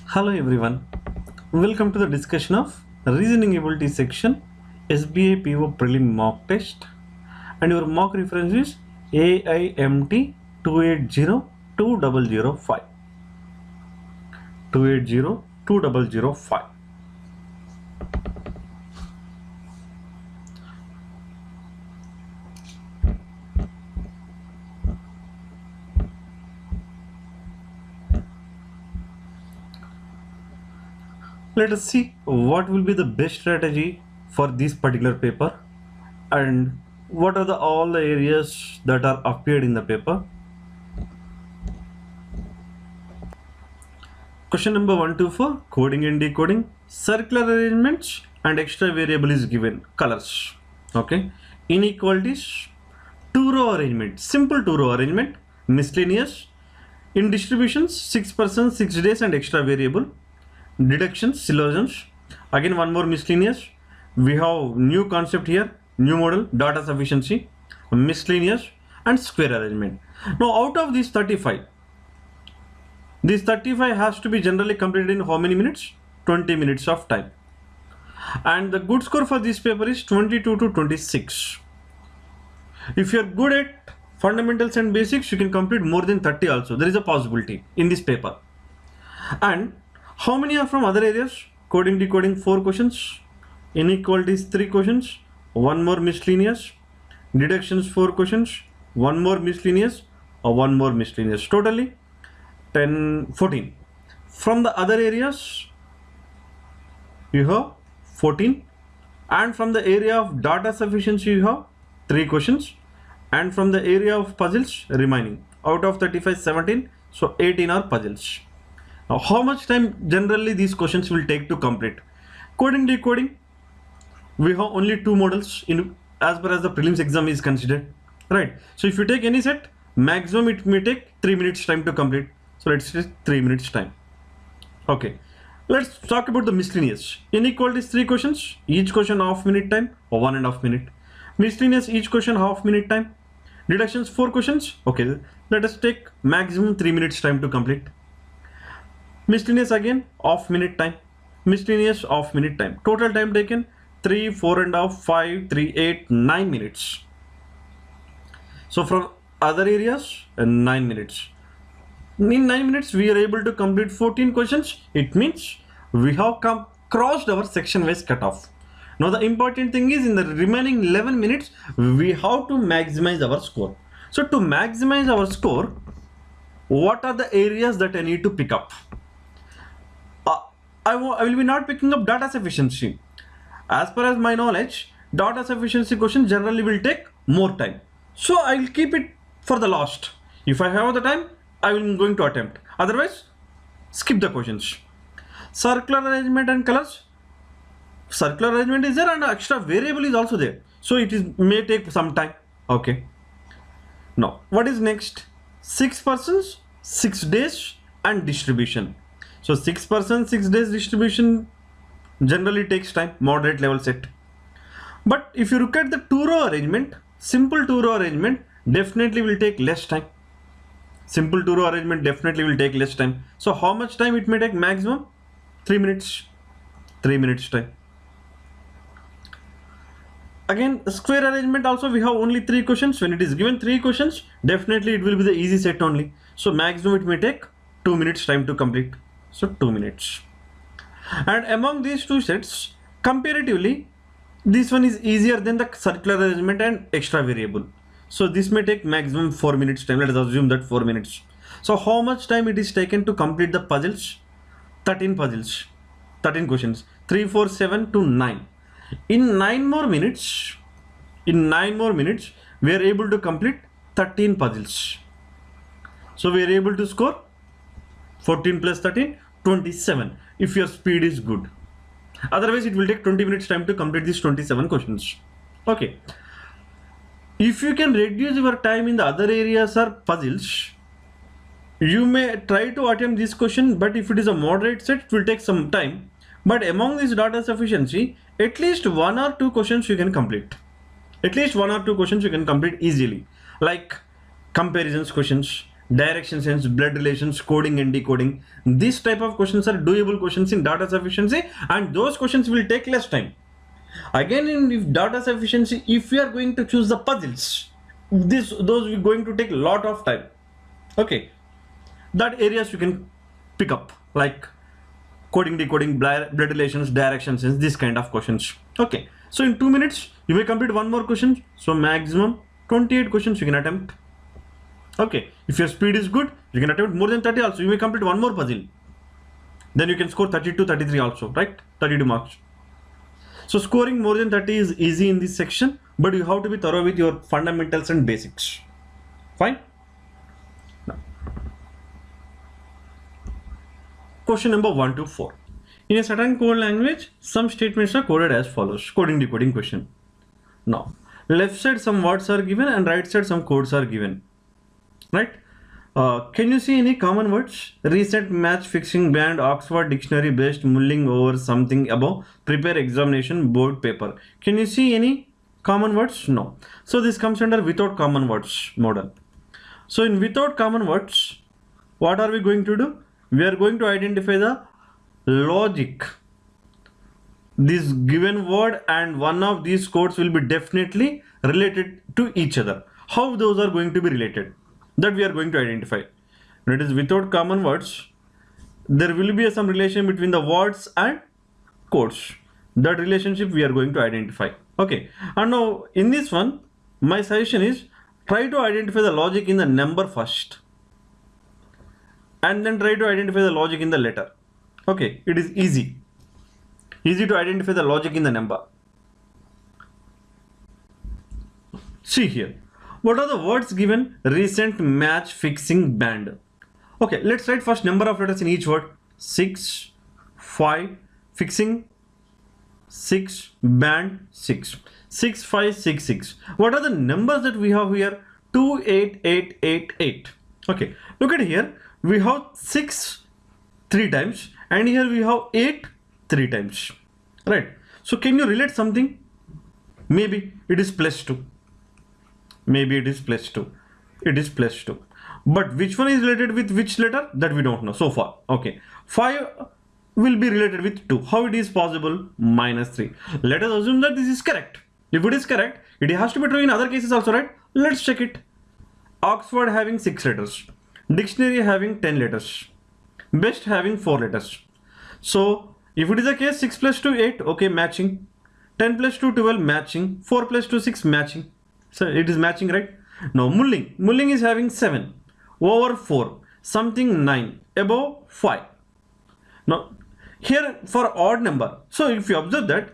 Hello everyone, welcome to the discussion of Reasoning Ability section SBI PO Prelim mock test, and your mock reference is AIMT2802005. 2802005. Let us see what will be the best strategy for this particular paper and what are all the areas that are appeared in the paper. Question number 124, coding and decoding, circular arrangements and extra variable is given, colors. Okay, inequalities, two row arrangement, simple two row arrangement, miscellaneous, in distributions 6%, 6 days and extra variable, deductions, syllogisms, again one more miscellaneous, we have new concept here, new model, data sufficiency, miscellaneous and square arrangement. Now out of these 35, this 35 has to be generally completed in how many minutes? 20 minutes of time. And the good score for this paper is 22 to 26. If you are good at fundamentals and basics, you can complete more than 30 also. There is a possibility in this paper. And how many are from other areas? Coding, decoding 4 questions, inequalities 3 questions, one more miscellaneous, deductions 4 questions, one more miscellaneous, or one more miscellaneous. Totally 10, 14. From the other areas, you have 14, and from the area of data sufficiency, you have 3 questions, and from the area of puzzles, remaining out of 35, 17, so 18 are puzzles. Now, how much time generally these questions will take to complete? Coding, decoding, we have only 2 models in as far as the prelims exam is considered, right? So if you take any set, maximum it may take 3 minutes time to complete. So let's say 3 minutes time. Okay, let's talk about the miscellaneous. Inequalities 3 questions, each question half minute time or 1.5 minute. Miscellaneous, each question half minute time. Deductions 4 questions. Okay, let us take maximum 3 minutes time to complete. Miscellaneous again half minute time. Miscellaneous half minute time. Total time taken 3, 4.5, 5, 3, 8, 9 minutes. So from other areas 9 minutes. In 9 minutes we are able to complete 14 questions. It means we have crossed our section wise cutoff. Now the important thing is in the remaining 11 minutes we have to maximize our score. So to maximize our score, what are the areas that I need to pick up? I will be not picking up data sufficiency. As per as my knowledge, data sufficiency question generally will take more time. So I will keep it for the last. If I have the time, I am going to attempt. Otherwise, skip the questions. Circular arrangement and colors. Circular arrangement is there and extra variable is also there. So it may take some time. Okay. Now, what is next? 6 persons, 6 days and distribution. So 6 persons, 6 days distribution generally takes time, moderate level set. But if you look at the 2 row arrangement, simple 2 row arrangement definitely will take less time. Simple 2 row arrangement definitely will take less time. So how much time it may take? Maximum 3 minutes. 3 minutes time. Again, square arrangement also we have only 3 questions. When it is given 3 questions, definitely it will be the easy set only. So maximum it may take 2 minutes time to complete. So 2 minutes. And among these 2 sets, comparatively, this one is easier than the circular arrangement and extra variable. So this may take maximum 4 minutes time. Let us assume that 4 minutes. So how much time it is taken to complete the puzzles? 13 puzzles, 13 questions, 3, 4, 7 to 9. In 9 more minutes, we are able to complete 13 puzzles. So we are able to score 14 plus 13, 27 if your speed is good. Otherwise, it will take 20 minutes time to complete these 27 questions. Okay. If you can reduce your time in the other areas or puzzles, you may try to attempt this question, but if it is a moderate set, it will take some time. But among this data sufficiency, at least 1 or 2 questions you can complete. At least 1 or 2 questions you can complete easily, like comparisons questions, direction sense, blood relations, coding and decoding. This type of questions are doable questions in data sufficiency, and those questions will take less time. Again, in data sufficiency, if we are going to choose the puzzles, those are going to take a lot of time. Okay, that areas you can pick up, like coding, decoding, blood relations, direction sense, this kind of questions. Okay, so in 2 minutes you may complete one more question. So maximum 28 questions you can attempt. Okay, if your speed is good, you can attempt more than 30 also. You may complete one more puzzle, then you can score 32, 33 also, right? 32 marks. So scoring more than 30 is easy in this section, but you have to be thorough with your fundamentals and basics. Fine. Now, question number 1 to 4. In a certain code language, some statements are coded as follows. Coding, decoding question. Now, left side some words are given and right side some codes are given. Right? Can you see any common words? Recent, match, fixing, band, Oxford dictionary, best, mulling over, something above, prepare, examination, board, paper. Can you see any common words? No. So this comes under without common words model. So in without common words, what are we going to do? We are going to identify the logic. This given word and one of these codes will be definitely related to each other. How those are going to be related? That we are going to identify. When it is without common words, there will be some relation between the words and codes. That relationship we are going to identify. Okay, and now in this one, my suggestion is try to identify the logic in the number first, and then try to identify the logic in the letter. Okay, it is easy to identify the logic in the number. See here. What are the words given? Recent, match, fixing, band. Okay, let's write first number of letters in each word. 6, 5, fixing, 6, band, 6. 6, 5, 6, 6. What are the numbers that we have here? 2, 8, 8, 8, 8. Okay, look at here. We have 6 3 times and here we have 8 3 times. Right. So can you relate something? Maybe it is plus 2. Maybe it is plus 2. It is plus 2. But which one is related with which letter? That we don't know so far. Okay. 5 will be related with 2. How it is possible? Minus 3. Let us assume that this is correct. If it is correct, it has to be true in other cases also, right? Let's check it. Oxford having 6 letters. Dictionary having 10 letters. Best having 4 letters. So if it is the case, 6 plus 2, 8. Okay, matching. 10 plus 2, 12, matching. 4 plus 2, 6, matching. So it is matching, right? Now mulling. Mulling is having 7. Over 4. Something 9. Above 5. Now here for odd number. So if you observe that,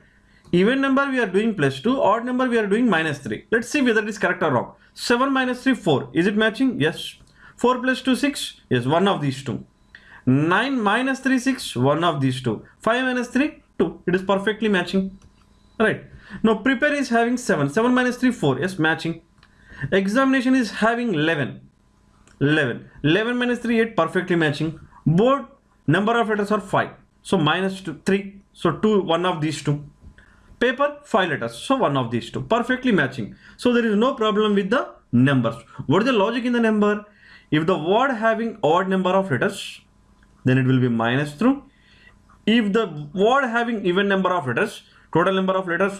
even number we are doing plus 2. Odd number we are doing minus 3. Let's see whether it is correct or wrong. 7 minus 3, 4. Is it matching? Yes. 4 plus 2, 6. Yes, one of these two. 9 minus 3, 6. One of these two. 5 minus 3, 2. It is perfectly matching. Right. Now prepare is having 7. 7 minus 3, 4. Yes, matching. Examination is having 11. 11. 11 minus 3, 8. Perfectly matching. Board number of letters are 5. So minus 2, 3. So 2, one of these two. Paper 5 letters. So one of these two. Perfectly matching. So there is no problem with the numbers. What is the logic in the number? If the word having odd number of letters, then it will be minus 2. If the word having even number of letters, total number of letters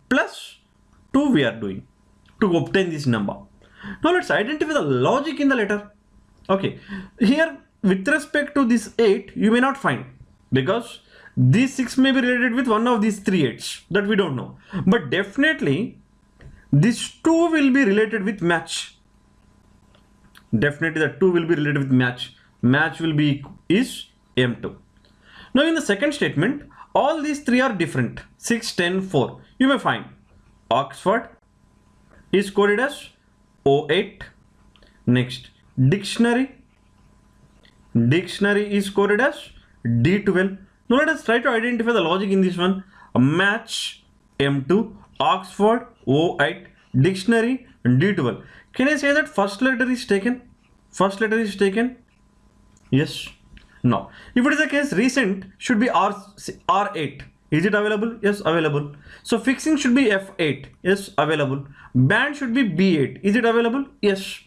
plus 2 we are doing to obtain this number. Now let's identify the logic in the letter. Okay, here with respect to this 8 you may not find, because this 6 may be related with one of these 3 8s, that we don't know. But definitely this 2 will be related with match. Definitely the 2 will be related with match. Match will be is M2. Now in the second statement, all these 3 are different. 6, 10, 4. You may find Oxford is coded as O8. Next, dictionary. Dictionary is coded as D12. Now let us try to identify the logic in this one. Match M2, Oxford O8, dictionary D12. Can I say that first letter is taken? First letter is taken? Yes. No. If it is the case, recent should be R8. Is it available? Yes, available. So fixing should be F8. Yes, available. Band should be B8. Is it available? Yes.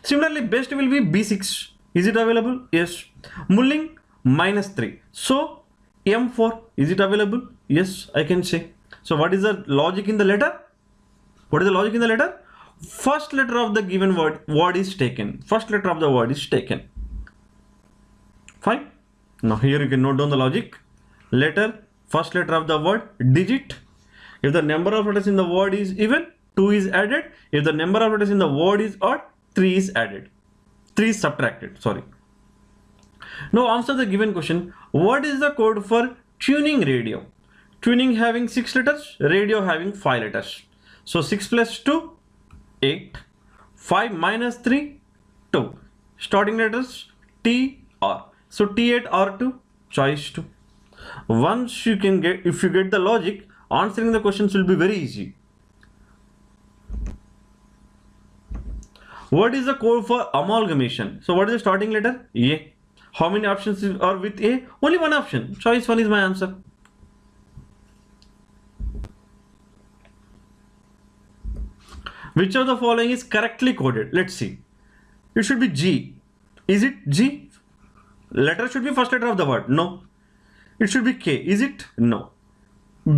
Similarly, best will be B6. Is it available? Yes. Mulling -3. So M4, is it available? Yes, I can say. So what is the logic in the letter? What is the logic in the letter? First letter of the given word is taken. First letter of the word is taken. Fine. Now here you can note down the logic. Letter, first letter of the word, digit. If the number of letters in the word is even, 2 is added. If the number of letters in the word is odd, 3 is added. 3 is subtracted, sorry. Now answer the given question. What is the code for tuning radio? Tuning having 6 letters, radio having 5 letters. So 6 plus 2, 8. 5 minus 3, 2. Starting letters T, R. So T8 R2, choice 2. Once you can get, if you get the logic, answering the questions will be very easy. What is the code for amalgamation? So what is the starting letter? A. How many options are with A? Only one option. Choice 1 is my answer. Which of the following is correctly coded? Let's see. It should be G. Is it G? Letter should be first letter of the word. No. It should be K. Is it? No.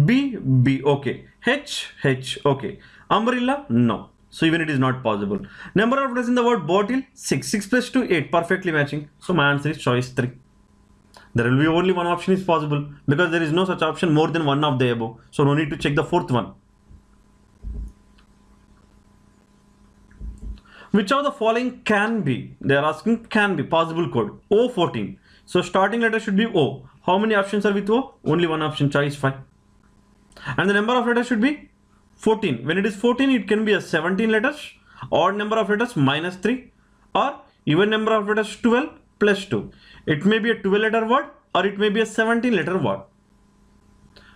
B, B. Okay. H, H. Okay. Umbrella? No. So even it is not possible. Number of letters in the word bottle? 6. 6 plus 2, 8. Perfectly matching. So my answer is choice 3. There will be only one option is possible because there is no such option more than one of the above. So no need to check the fourth one. Which of the following can be? They are asking can be. Possible code. O14. So starting letter should be O. How many options are with O? Only one option. Choice 5. And the number of letters should be 14. When it is 14, it can be a 17 letters. Odd number of letters -3. Or even number of letters 12 plus 2. It may be a 12 letter word or it may be a 17 letter word.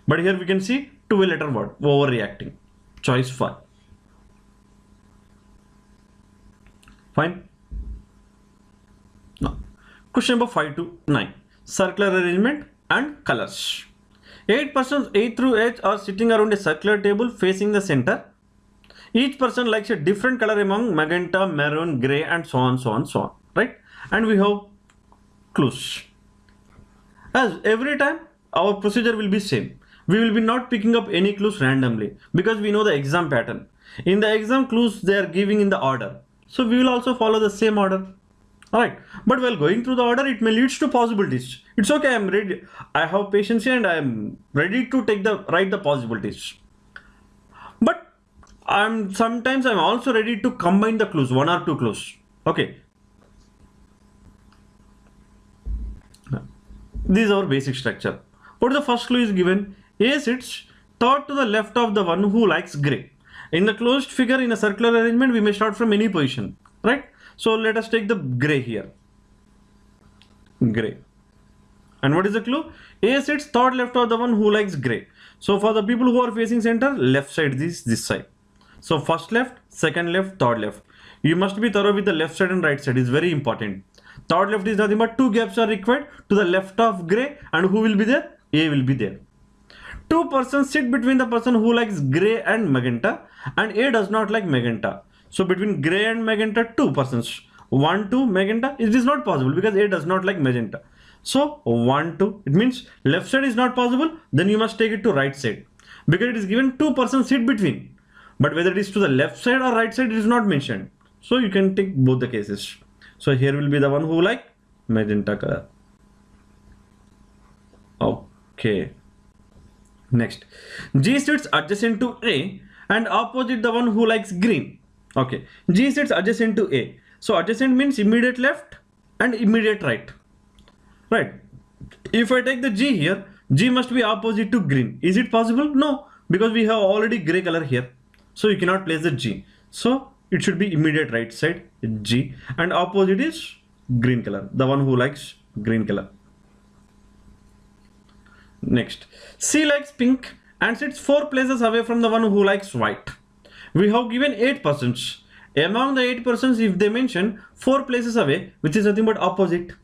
But here we can see 12 letter word. Overreacting. Choice 5. Fine. Now, question number 5 to 9. Circular arrangement and colors. 8 persons A through H are sitting around a circular table facing the center. Each person likes a different color among magenta, maroon, grey, and so on, so on, so on. Right? And we have clues. As every time, our procedure will be same. We will be not picking up any clues randomly because we know the exam pattern. In the exam, clues they are giving in the order. So we will also follow the same order. Alright. But while going through the order, it may lead to possibilities. It's okay. I'm ready. I have patience and I'm ready to write the possibilities. But sometimes I'm also ready to combine the clues, 1 or 2 clues. Okay. This is our basic structure. What the first clue is given? A sits third to the left of the one who likes grey. In the closed figure in a circular arrangement, we may start from any position, right? So let us take the grey here. Grey. And what is the clue? A sits third left of the one who likes grey. So for the people who are facing center, left side this side. So first left, second left, third left. You must be thorough with the left side and right side. It's very important. Third left is nothing but 2 gaps are required to the left of grey, and who will be there? A will be there. 2 persons sit between the person who likes grey and magenta, and A does not like magenta. So between grey and magenta, 2 persons. 1, 2, magenta. It is not possible because A does not like magenta. So 1, 2. It means left side is not possible. Then you must take it to right side because it is given 2 persons sit between. But whether it is to the left side or right side, it is not mentioned. So you can take both the cases. So here will be the one who like magenta color. Okay. Next, G sits adjacent to A and opposite the one who likes green. Okay, G sits adjacent to A. So adjacent means immediate left and immediate right. Right. If I take the G here, G must be opposite to green. Is it possible? No, because we have already gray color here. So you cannot place the G. So it should be immediate right side G, and opposite is green color, the one who likes green color. Next, C likes pink and sits 4 places away from the one who likes white. We have given 8 persons. Among the 8 persons, if they mention 4 places away, which is nothing but opposite.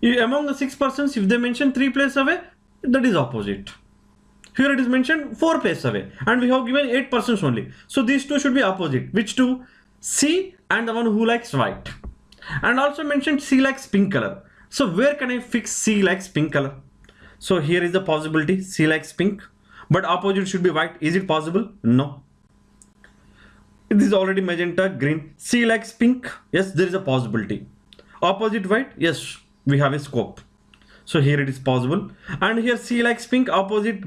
Among the 6 persons, if they mention 3 places away, that is opposite. Here it is mentioned 4 places away, and we have given 8 persons only. So these two should be opposite. Which two? C and the one who likes white. And also mentioned C likes pink color. So where can I fix C likes pink color? So here is the possibility, C likes pink, but opposite should be white. Is it possible? No. This is already magenta, green. C likes pink. Yes, there is a possibility. Opposite white. Yes, we have a scope. So here it is possible. And here C likes pink, opposite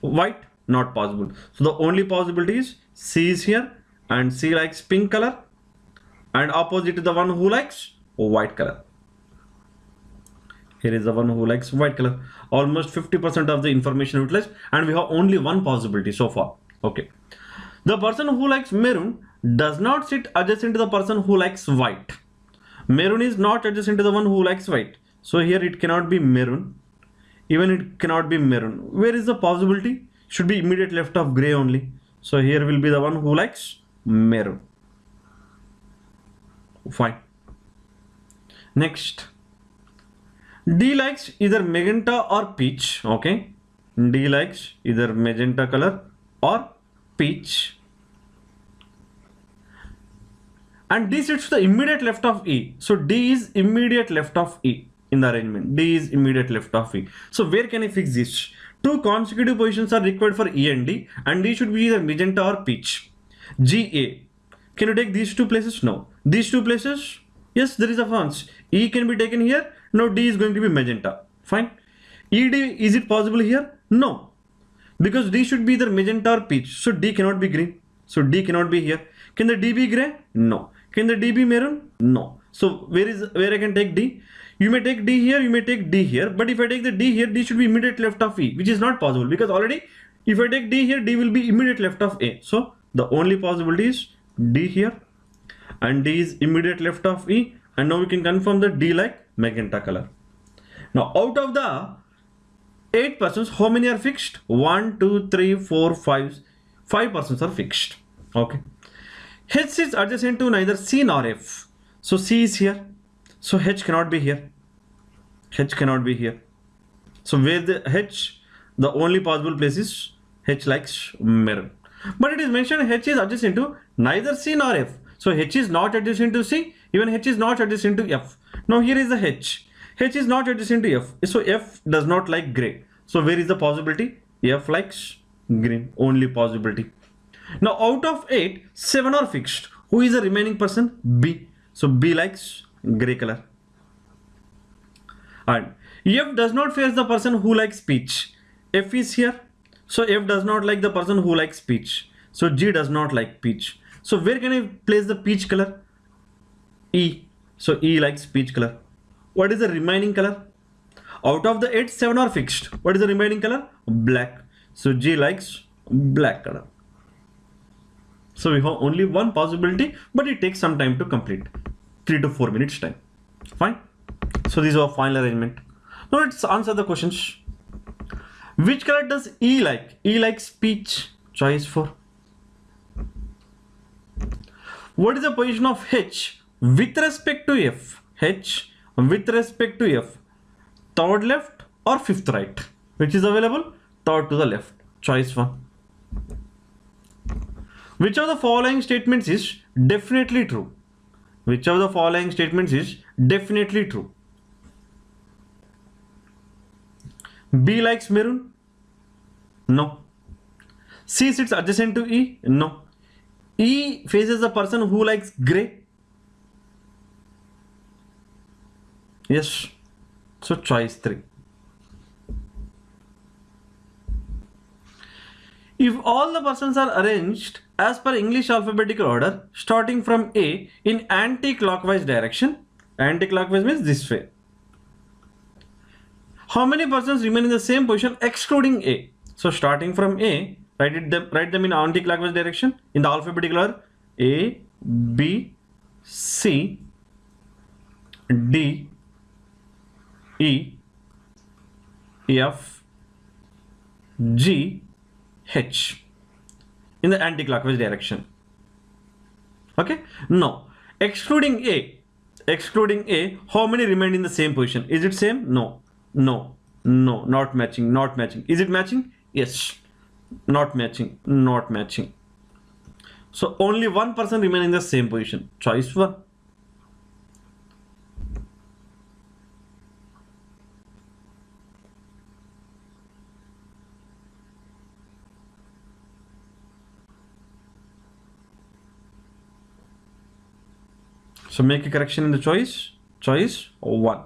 white, not possible. So the only possibility is C is here and C likes pink color and opposite to the one who likes white color. Here is the one who likes white color. Almost 50% of the information utilized, and we have only one possibility so far. Okay. The person who likes maroon does not sit adjacent to the person who likes white. Maroon is not adjacent to the one who likes white. So here it cannot be maroon. Even it cannot be maroon. Where is the possibility? Should be immediate left of gray only. So here will be the one who likes maroon. Fine. Next. D likes either magenta or peach. Okay. D likes either magenta color or peach. And D sits to the immediate left of E. So D is immediate left of E in the arrangement. D is immediate left of E. So where can I fix this? Two consecutive positions are required for E and D should be either magenta or peach. G, A. Can you take these two places? No. These two places? Yes, there is a chance. E can be taken here. No, D is going to be magenta. Fine. ED, is it possible here? No. Because D should be either magenta or peach. So D cannot be green. So D cannot be here. Can the D be gray? No. Can the D be maroon? No. So where I can take D? You may take D here, you may take D here. But if I take the D here, D should be immediate left of E, which is not possible because already if I take D here, D will be immediate left of A. So the only possibility is D here and D is immediate left of E. And now we can confirm that D like magenta color. Now out of the 8 persons, how many are fixed? 1, 2, 3, 4, 5. 5 persons are fixed. Okay. H is adjacent to neither C nor F. So C is here. So H cannot be here. H cannot be here. So where the H, the only possible place is H likes maroon. But it is mentioned H is adjacent to neither C nor F. So H is not adjacent to C. Even H is not adjacent to F. Now here is the H. H is not adjacent to F. So F does not like gray. So where is the possibility? F likes green. Only possibility. Now out of 8, 7 are fixed. Who is the remaining person? B. So B likes gray color. And F does not face the person who likes peach. F is here. So F does not like the person who likes peach. So G does not like peach. So where can I place the peach color? E. So E likes peach color. What is the remaining color? Out of the 8, 7 are fixed. What is the remaining color? Black. So G likes black color. So we have only one possibility, but it takes some time to complete. 3 to 4 minutes time. Fine. So this is our final arrangement. Now let's answer the questions. Which color does E like? E likes peach. Choice 4. What is the position of H with respect to F? H with respect to F. Third left or fifth right? Which is available? Third to the left. Choice 1. Which of the following statements is definitely true? Which of the following statements is definitely true? B likes maroon? No. C sits adjacent to E? No. E faces the person who likes gray? Yes. So choice 3. If all the persons are arranged as per English alphabetical order, starting from A in anti-clockwise direction, anti-clockwise means this way. How many persons remain in the same position excluding A? So starting from A, write them in anti-clockwise direction in the alphabetical order. A, B, C, D, E, F, G, H in the anti-clockwise direction. Okay. Now excluding A, how many remain in the same position? Is it same? No. No. No. Not matching. Not matching. Is it matching? Yes. Not matching. Not matching. So only one person remain in the same position. Choice 1. So make a correction in the choice. Choice 1.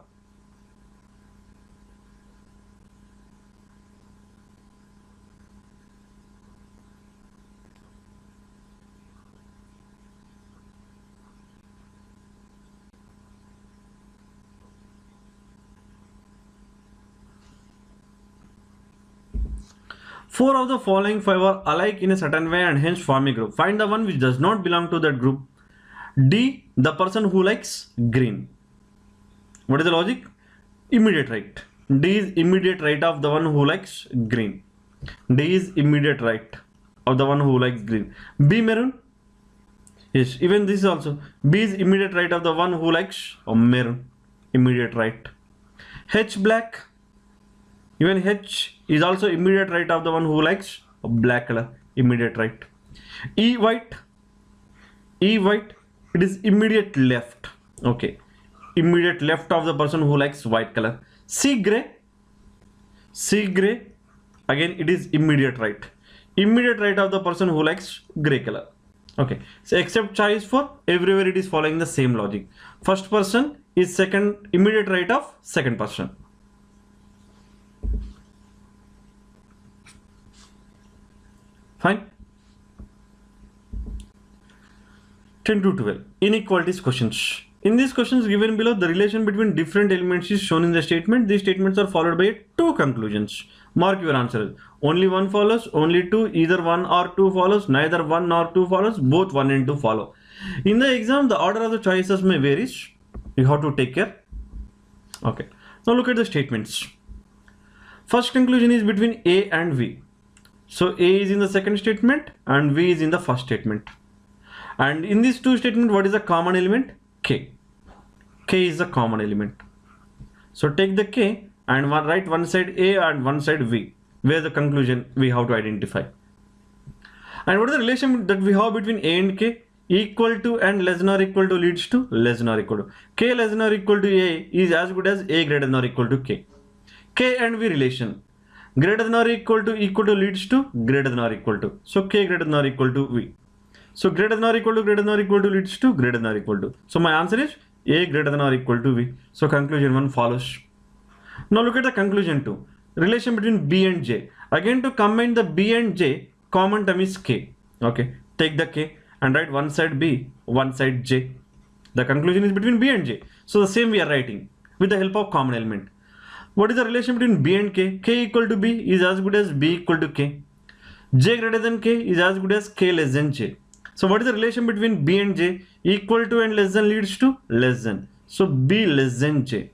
Four of the following five are alike in a certain way and hence form a group. Find the one which does not belong to that group. D. The person who likes green. What is the logic? Immediate right. D is immediate right of the one who likes green. D is immediate right of the one who likes green. B. Maroon. Yes, even this also. B is immediate right of the one who likes maroon. Immediate right. H. Black. Even H is also immediate right of the one who likes black color. Immediate right. E. White. E. White. It is immediate left. Okay. Immediate left of the person who likes white color. C. Gray. C. Gray. Again, it is immediate right. Immediate right of the person who likes gray color. Okay. So except choice 4, everywhere it is following the same logic. First person is second immediate right of second person. Fine. 10 to 12. Inequalities questions. In these questions given below, the relation between different elements is shown in the statement. These statements are followed by two conclusions. Mark your answers. Only one follows, only two, either one or two follows, neither one nor two follows, both one and two follow. In the exam, the order of the choices may vary. You have to take care. Okay. Now look at the statements. First conclusion is between A and V. So A is in the second statement and V is in the first statement. And in these two statements, what is the common element? K. K is the common element. So take the K and write one side A and one side V, where the conclusion we have to identify. And what is the relation that we have between A and K? Equal to and less than or equal to leads to less than or equal to. K less than or equal to A is as good as A greater than or equal to K. K and V relation. Greater than or equal to leads to greater than or equal to. So K greater than or equal to V. So greater than or equal to leads to greater than or equal to. So my answer is A greater than or equal to V. So conclusion 1 follows. Now look at the conclusion 2. Relation between B and J. Again, to combine the B and J, common term is K. Okay. Take the K and write one side B, one side J. The conclusion is between B and J. So the same we are writing with the help of common element. What is the relation between B and K? K equal to B is as good as B equal to K. J greater than K is as good as K less than J. So what is the relation between B and J? Equal to and less than leads to less than. So B less than J.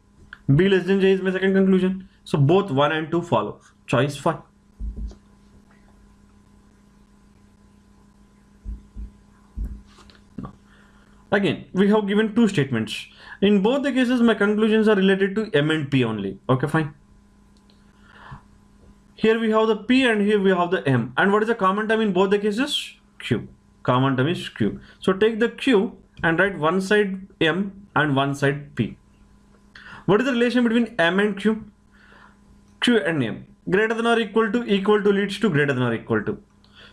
B less than J is my second conclusion. So both 1 and 2 follow. Choice 5. Again, we have given two statements. In both the cases, my conclusions are related to M and P only. Okay, fine. Here we have the P and here we have the M. And what is the common term in both the cases? Q. Common term is Q. So take the Q and write one side M and one side P. What is the relation between M and Q? Q and M. Greater than or equal to leads to greater than or equal to.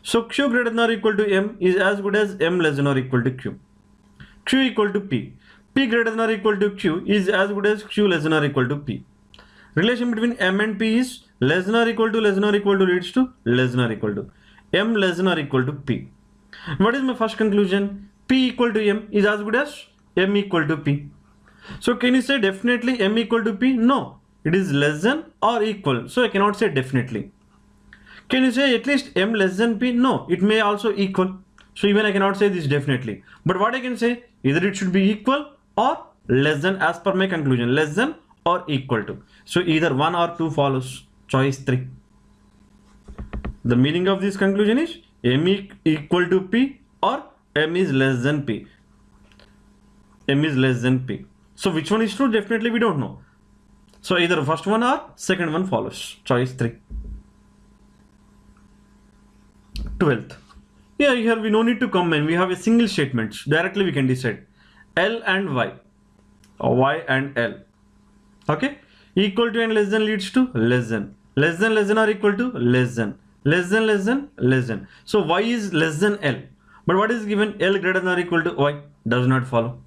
So Q greater than or equal to M is as good as M less than or equal to Q. Q equal to P. P greater than or equal to Q is as good as Q less than or equal to P. Relation between M and P is less than or equal to leads to less than or equal to. M less than or equal to P. What is my first conclusion? P equal to M is as good as M equal to P. So can you say definitely M equal to P? No. It is less than or equal. So I cannot say definitely. Can you say at least M less than P? No. It may also equal. So even I cannot say this definitely. But what I can say, either it should be equal or less than as per my conclusion. Less than or equal to. So either 1 or 2 follows. Choice 3. The meaning of this conclusion is M equal to P or M is less than P. M is less than P. So which one is true? Definitely we don't know. So either first one or second one follows. Choice 3. 12th. Yeah, here we no need to combine. We have a single statement. Directly we can decide. L and Y. Or Y and L. Okay. Equal to and less than leads to less than. Less than or equal to less than. Less than. So Y is less than L. But what is given? L greater than or equal to Y. Does not follow.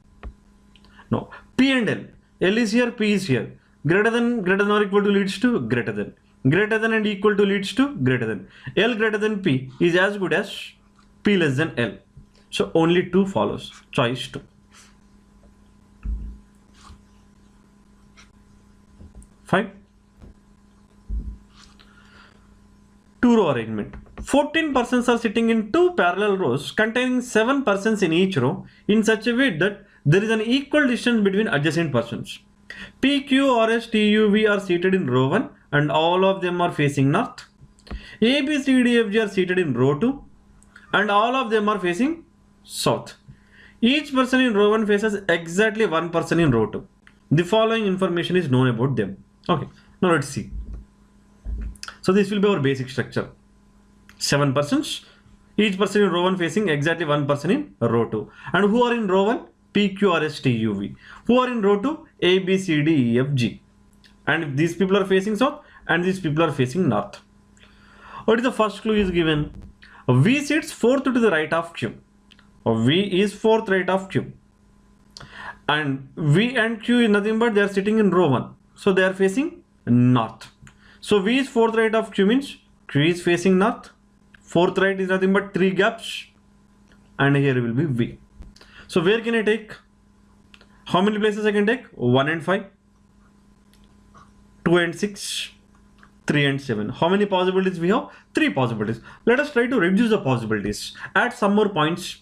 No. P and L. L is here, P is here. Greater than or equal to leads to greater than. Greater than and equal to leads to greater than. L greater than P is as good as P less than L. So only 2 follows. Choice 2. Fine. 2-row arrangement. 14 persons are sitting in 2 parallel rows containing 7 persons in each row in such a way that there is an equal distance between adjacent persons. P, Q, R, S, T, U, V are seated in row 1 and all of them are facing north. A, B, C, D, F, G are seated in row 2 and all of them are facing south. Each person in row 1 faces exactly 1 person in row 2. The following information is known about them. Okay, now let's see. So this will be our basic structure. 7 persons, each person in row 1 facing exactly 1 person in row 2. And who are in row 1? P, Q, R, S, T, U, V. Who are in row 2? A, B, C, D, E, F, G. And these people are facing south and these people are facing north. What is the first clue is given? V sits 4th to the right of Q. V is 4th right of Q. And V and Q is nothing but they are sitting in row 1. So they are facing north. So V is 4th right of Q means Q is facing north. 4th right is nothing but 3 gaps. And here will be V. So where can I take? How many places I can take? 1 and 5. 2 and 6. 3 and 7. How many possibilities we have? 3 possibilities. Let us try to reduce the possibilities. Add some more points.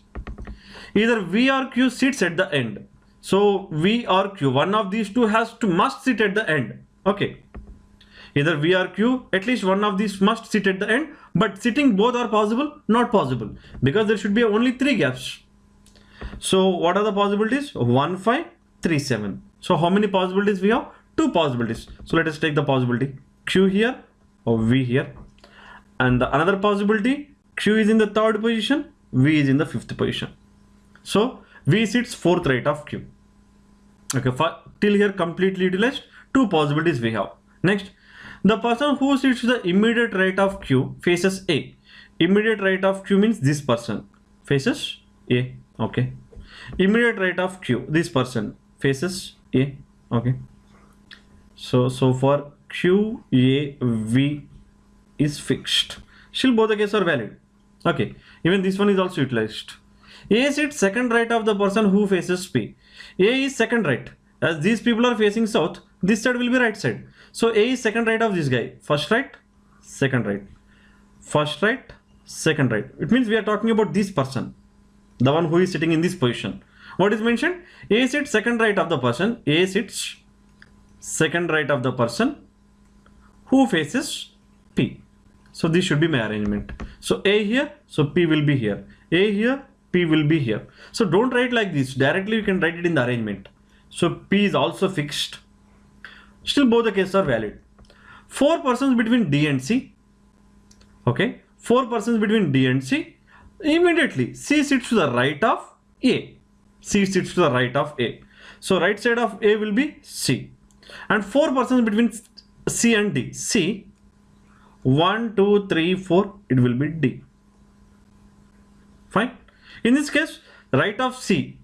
Either V or Q sits at the end. So V or Q, one of these two must sit at the end. Okay. Either V or Q, at least one of these must sit at the end. But sitting both are possible? Not possible. Because there should be only 3 gaps. So what are the possibilities? 1, 5, 3, 7. So how many possibilities we have? 2 possibilities. So let us take the possibility. Q here or V here. And the another possibility, Q is in the 3rd position, V is in the 5th position. So V sits 4th right of Q. Okay, till here completely utilized. 2 possibilities we have. Next, the person who sits to the immediate right of Q faces A. Immediate right of Q means this person faces A. Okay. Immediate right of Q, this person faces A. Okay. So for Q, A, V is fixed. Still both the cases are valid. Okay. Even this one is also utilized. A sits 2nd right of the person who faces P. A is 2nd right. As these people are facing south, this side will be right side. So A is 2nd right of this guy. 1st right, 2nd right. 1st right, 2nd right. It means we are talking about this person. The one who is sitting in this position. What is mentioned? A sits 2nd right of the person. A sits 2nd right of the person who faces P. So this should be my arrangement. So A here, so P will be here. A here, P will be here. So don't write like this. Directly you can write it in the arrangement. So P is also fixed. Still both the cases are valid. 4 persons between D and C. Okay. 4 persons between D and C. Immediately C sits to the right of A. C sits to the right of A. So right side of A will be C. And 4 persons between C and D. C. 1, 2, 3, 4. It will be D. Fine. In this case, right of C.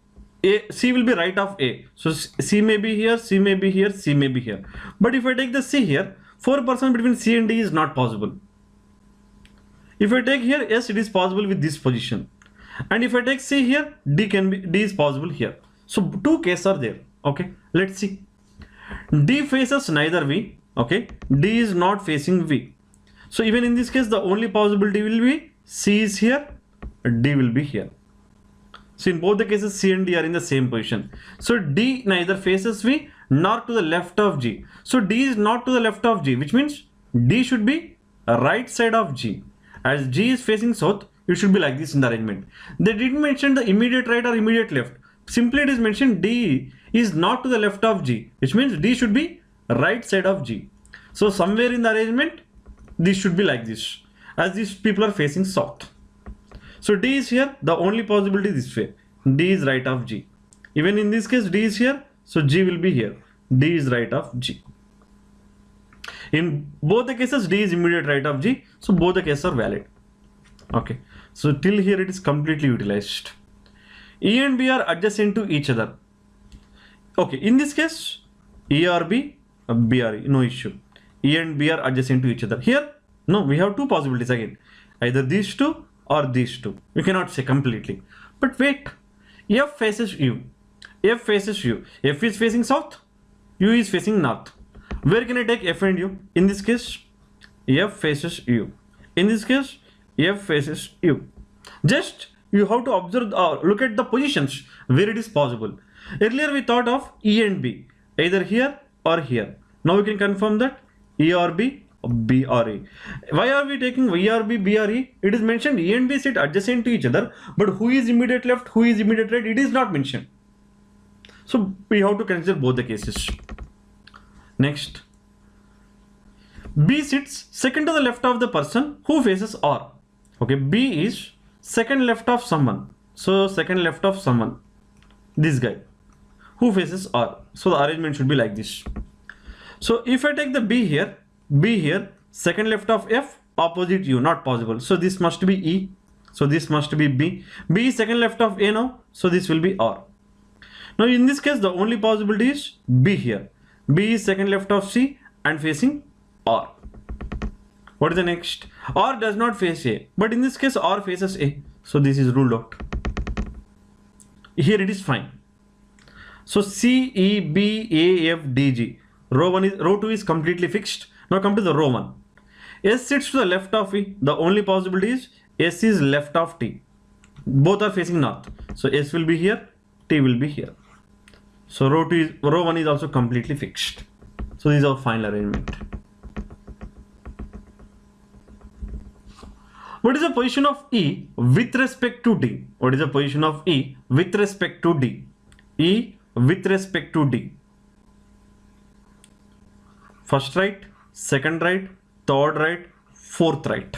C will be right of A. So C may be here, C may be here, C may be here. But if I take the C here, 4 persons between C and D is not possible. If I take here, yes, it is possible with this position. And if I take C here, D is possible here. So 2 cases are there. Okay, let's see. D faces neither V. Okay, D is not facing V. So even in this case, the only possibility will be C is here, D will be here. So in both the cases, C and D are in the same position. So D neither faces V nor to the left of G. So D is not to the left of G, which means D should be right side of G. As G is facing south, it should be like this in the arrangement. They didn't mention the immediate right or immediate left. Simply it is mentioned D is not to the left of G, which means D should be right side of G. So somewhere in the arrangement, this should be like this, as these people are facing south. So D is here, the only possibility this way. D is right of G. Even in this case, D is here, so G will be here. D is right of G. In both the cases, D is immediate right of G, so both the cases are valid. Okay, so till here it is completely utilized. E and B are adjacent to each other. Okay, in this case, E or B, B or E, no issue. E and B are adjacent to each other. Here, no, we have two possibilities again. Either these two or these two. We cannot say completely. But wait, F faces U. F faces U. F is facing south, U is facing north. Where can I take F and U? In this case, F faces U. In this case, F faces U. Just you have to observe, look at the positions where it is possible. Earlier we thought of E and B, either here or here. Now we can confirm that E or B, B or E. Why are we taking E or B, B or E? It is mentioned E and B sit adjacent to each other, but who is immediate left, who is immediate right, it is not mentioned. So we have to consider both the cases. Next, B sits second to the left of the person who faces R. Okay, B is second left of someone. So second left of someone, this guy who faces R. So the arrangement should be like this. So if I take the B here, second left of F, opposite U, not possible. So this must be E. So this must be B. B is second left of A now. So this will be R. Now in this case, the only possibility is B here. B is second left of C and facing R. What is the next? R does not face A, but in this case R faces A. So this is ruled out. Here it is fine. So C, E, B, A, F, D, G. Row 2 is completely fixed. Now come to the row 1. S sits to the left of E. The only possibility is S is left of T. Both are facing north. So S will be here, T will be here. So row 1 is also completely fixed. So this is our final arrangement. What is the position of E with respect to D? What is the position of E with respect to D? E with respect to D. First right, second right, third right, fourth right.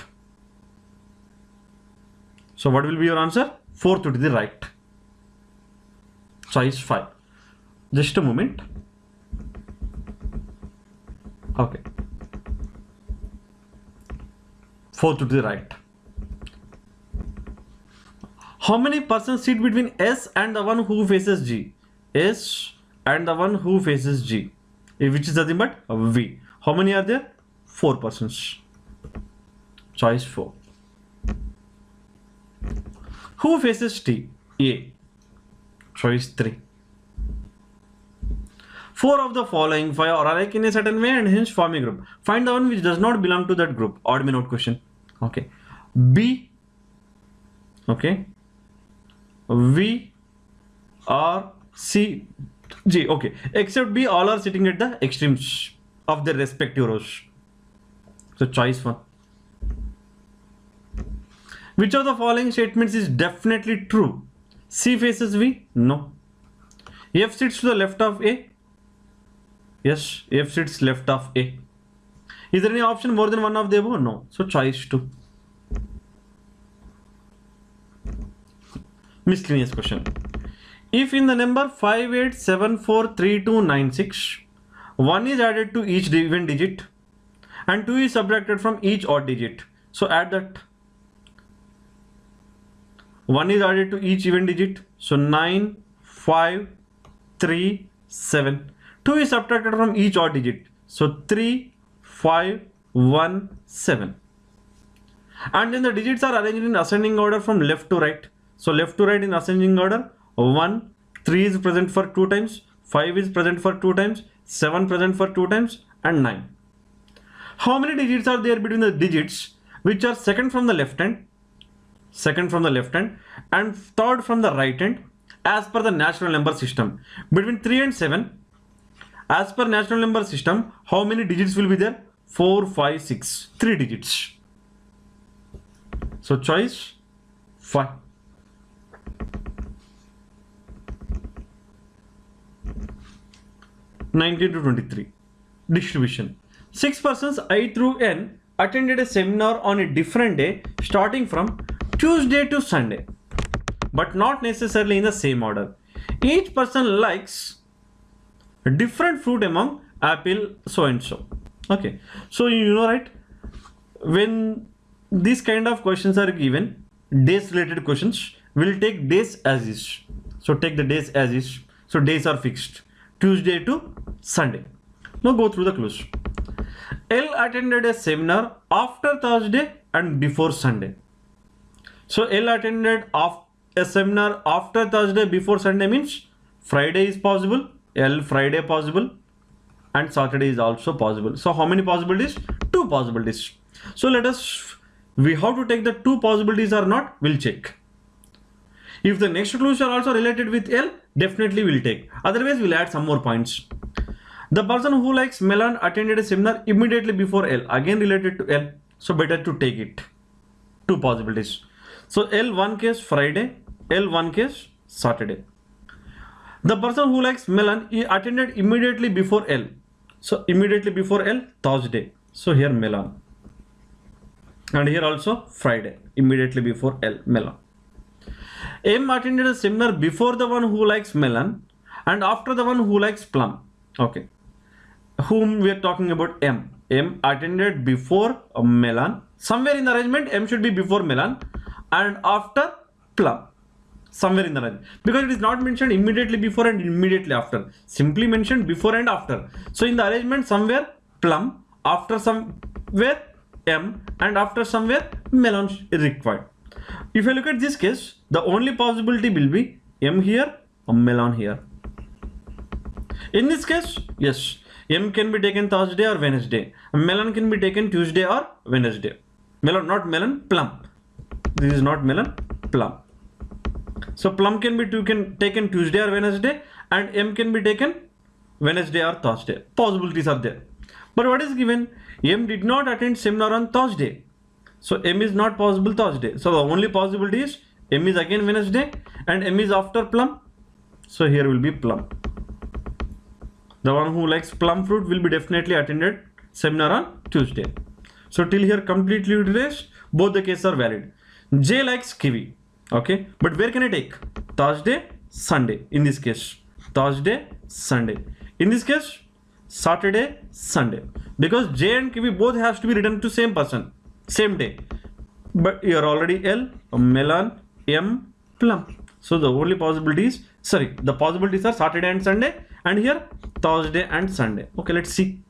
So what will be your answer? Fourth to the right. Choice 5. Just a moment. Okay. Fourth to the right. How many persons sit between S and the one who faces G? S and the one who faces G, which is nothing but V. How many are there? 4 persons. Choice 4. Who faces T? A. Choice 3. 4 of the following 5 are alike in a certain way and hence form a group. Find the one which does not belong to that group. Odd man out question. Okay. B. Okay. V, R, C, G. Okay. Except B, all are sitting at the extremes of their respective rows. So choice 1. Which of the following statements is definitely true? C faces V? No. F sits to the left of A? Yes, F sits left of A. Is there any option more than one of the above? No. So choice 2. Miscellaneous question. If in the number 58743296, 1 is added to each even digit and 2 is subtracted from each odd digit. So add that. 1 is added to each even digit. So 9, 5, 3, 7. 2 is subtracted from each odd digit. So 3, 5, 1, 7. And then the digits are arranged in ascending order from left to right. So left to right in ascending order. 1, 3 is present for 2 times. 5 is present for 2 times. 7 present for 2 times. And 9. How many digits are there between the digits which are second from the left hand, and third from the right hand as per the natural number system? Between 3 and 7, as per natural number system, how many digits will be there? 4, 5, 6. 3 digits. So choice 5. 19 to 23. Distribution. 6 persons I through N attended a seminar on a different day starting from Tuesday to Sunday, but not necessarily in the same order. Each person likes different fruit among apple, so and so. Okay, so you know, right, when these kind of questions are given, days related questions, will take days as is. So take the days as is. So days are fixed, Tuesday to Sunday. Now go through the clues. L attended a seminar after Thursday and before Sunday. So L attended a seminar after Thursday, before Sunday means Friday is possible, L Friday possible, and Saturday is also possible. So how many possibilities? Two possibilities. So let us, we have to take the two possibilities or not, we'll check. If the next clues are also related with L, definitely we'll take. Otherwise, we'll add some more points. The person who likes melon attended a seminar immediately before L, again related to L. So better to take it. Two possibilities. So L one case Friday, L one case Saturday. The person who likes melon, he attended immediately before L. So immediately before L, Thursday. So here melon. And here also Friday, immediately before L, melon. M attended a seminar before the one who likes melon and after the one who likes plum. Okay. Whom we are talking about? M. M attended before a melon. Somewhere in the arrangement, M should be before melon and after plum. Somewhere in the arrangement. Because it is not mentioned immediately before and immediately after. Simply mentioned before and after. So in the arrangement, somewhere plum, after somewhere M, and after somewhere melon is required. If I look at this case, the only possibility will be M here or melon here. In this case, yes, M can be taken Thursday or Wednesday. Melon can be taken Tuesday or Wednesday. Melon, not melon, plum. This is not melon, plum. So plum can be taken Tuesday or Wednesday and M can be taken Wednesday or Thursday. Possibilities are there. But what is given? M did not attend seminar on Thursday. So M is not possible Thursday. So the only possibility is M is again Wednesday and M is after plum. So here will be plum. The one who likes plum fruit will be definitely attended seminar on Tuesday. So till here completely erased, both the cases are valid. J likes kiwi. Okay, but where can I take? Thursday, Sunday. In this case, Thursday, Sunday. In this case, Saturday, Sunday. Because J and kiwi both has to be written to same person, same day. But here already L, melon, M, plum. So the only possibilities, the possibilities are Saturday and Sunday, and here Thursday and Sunday. Okay, let's see.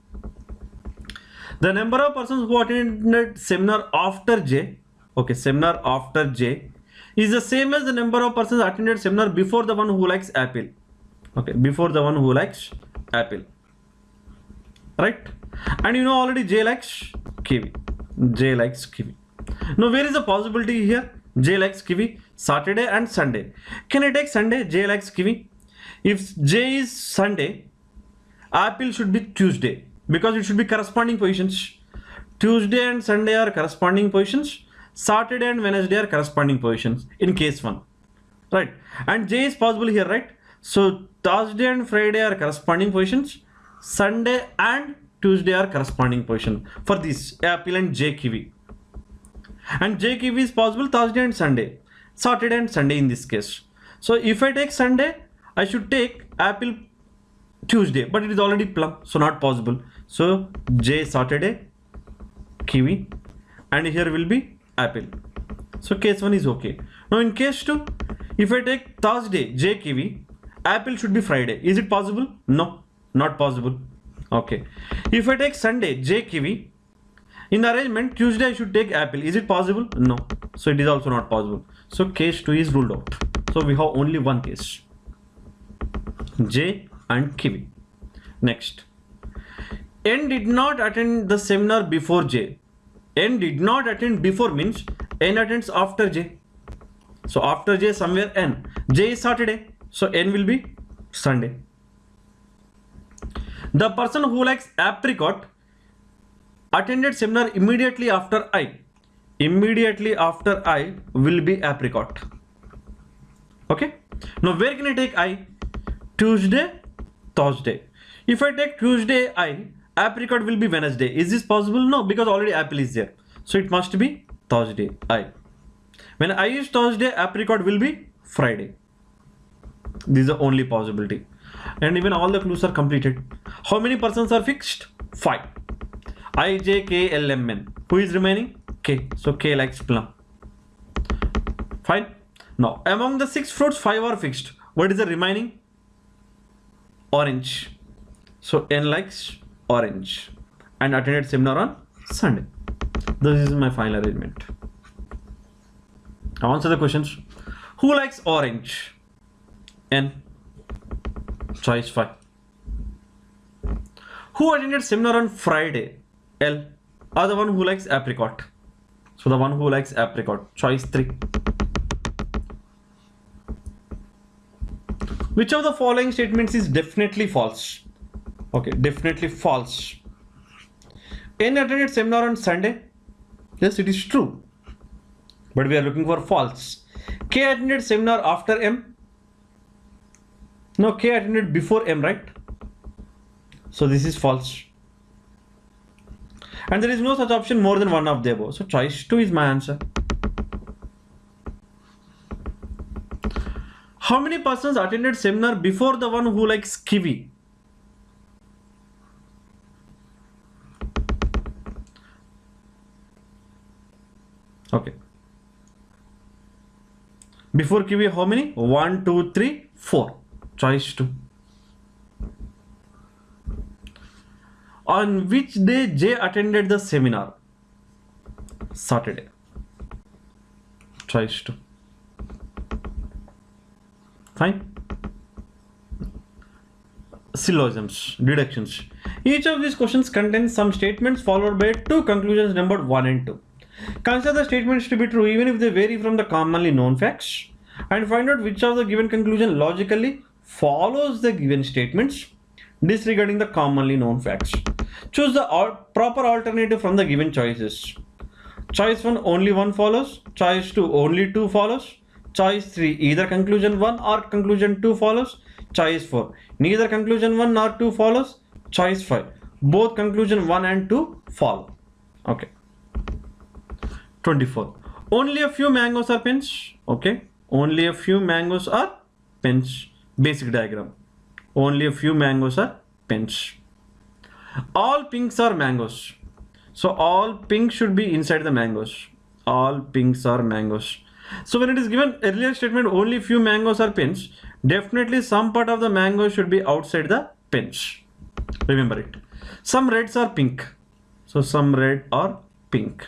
The number of persons who attended seminar after J, okay, seminar after J, is the same as the number of persons attended seminar before the one who likes apple. Okay, before the one who likes apple. Right? And you know already J likes kiwi. J likes kiwi. Now where is the possibility here? J likes kiwi, Saturday and Sunday. Can I take Sunday? J likes kiwi. If J is Sunday, apple should be Tuesday because it should be corresponding positions. Tuesday and Sunday are corresponding positions. Saturday and Wednesday are corresponding positions in case 1. Right? And J is possible here, right? So Thursday and Friday are corresponding positions. Sunday and Tuesday are corresponding position for this apple and J kiwi. And J kiwi is possible Thursday and Sunday. Saturday and Sunday in this case. So if I take Sunday, I should take apple Tuesday, but it is already plum, so not possible. So J Saturday, kiwi, and here will be apple. So case 1 is okay. Now in case 2, if I take Thursday, J kiwi, apple should be Friday. Is it possible? No, not possible. Okay. If I take Sunday, J kiwi, in the arrangement, Tuesday I should take apple. Is it possible? No. So it is also not possible. So case 2 is ruled out. So we have only one case. J and kiwi. Next. N did not attend the seminar before J. N did not attend before means N attends after J. So after J somewhere N. J is Saturday. So N will be Sunday. The person who likes apricot attended seminar immediately after I. Immediately after I will be apricot. Okay. Now where can I take I? Tuesday, Thursday. If I take Tuesday I, apricot will be Wednesday. Is this possible? No, because already apple is there. So it must be Thursday I. When I is Thursday, apricot will be Friday. This is the only possibility. And even all the clues are completed. How many persons are fixed? 5. I, J, K, L, M, N. Who is remaining? K. So K likes plum. Fine. Now, among the 6 fruits, 5 are fixed. What is the remaining? Orange. So N likes orange and attended seminar on Sunday. This is my final arrangement. Now answer the questions. Who likes orange? N. Choice 5. Who attended seminar on Friday? L. Or the one who likes apricot. So the one who likes apricot. Choice 3. Which of the following statements is definitely false? Okay, definitely false. N attended seminar on Sunday. Yes, it is true. But we are looking for false. K attended seminar after M. No, K attended before M, right? So this is false. And there is no such option more than one of the above. So choice 2 is my answer. How many persons attended seminar before the one who likes kiwi? Okay. Before kiwi, how many? 1, 2, 3, 4. Choice 2. On which day J attended the seminar? Saturday. Choice 2. Fine. Syllogisms, deductions. Each of these questions contains some statements followed by 2 conclusions numbered 1 and 2. Consider the statements to be true even if they vary from the commonly known facts, and find out which of the given conclusion logically follows the given statements disregarding the commonly known facts. Choose the proper alternative from the given choices. Choice 1, only 1 follows. Choice 2, only 2 follows. Choice 3, either conclusion 1 or conclusion 2 follows. Choice 4, neither conclusion 1 nor 2 follows. Choice 5, both conclusion 1 and 2 follow. Okay. 24. Only a few mangoes are pinch. Okay. Only a few mangoes are pinch. Basic diagram. Only a few mangoes are pinch. All pinks are mangoes. So all pink should be inside the mangoes. All pinks are mangoes. So when it is given earlier statement, only few mangoes are pinch, definitely some part of the mango should be outside the pinch. Remember it. Some reds are pink. So some red are pink.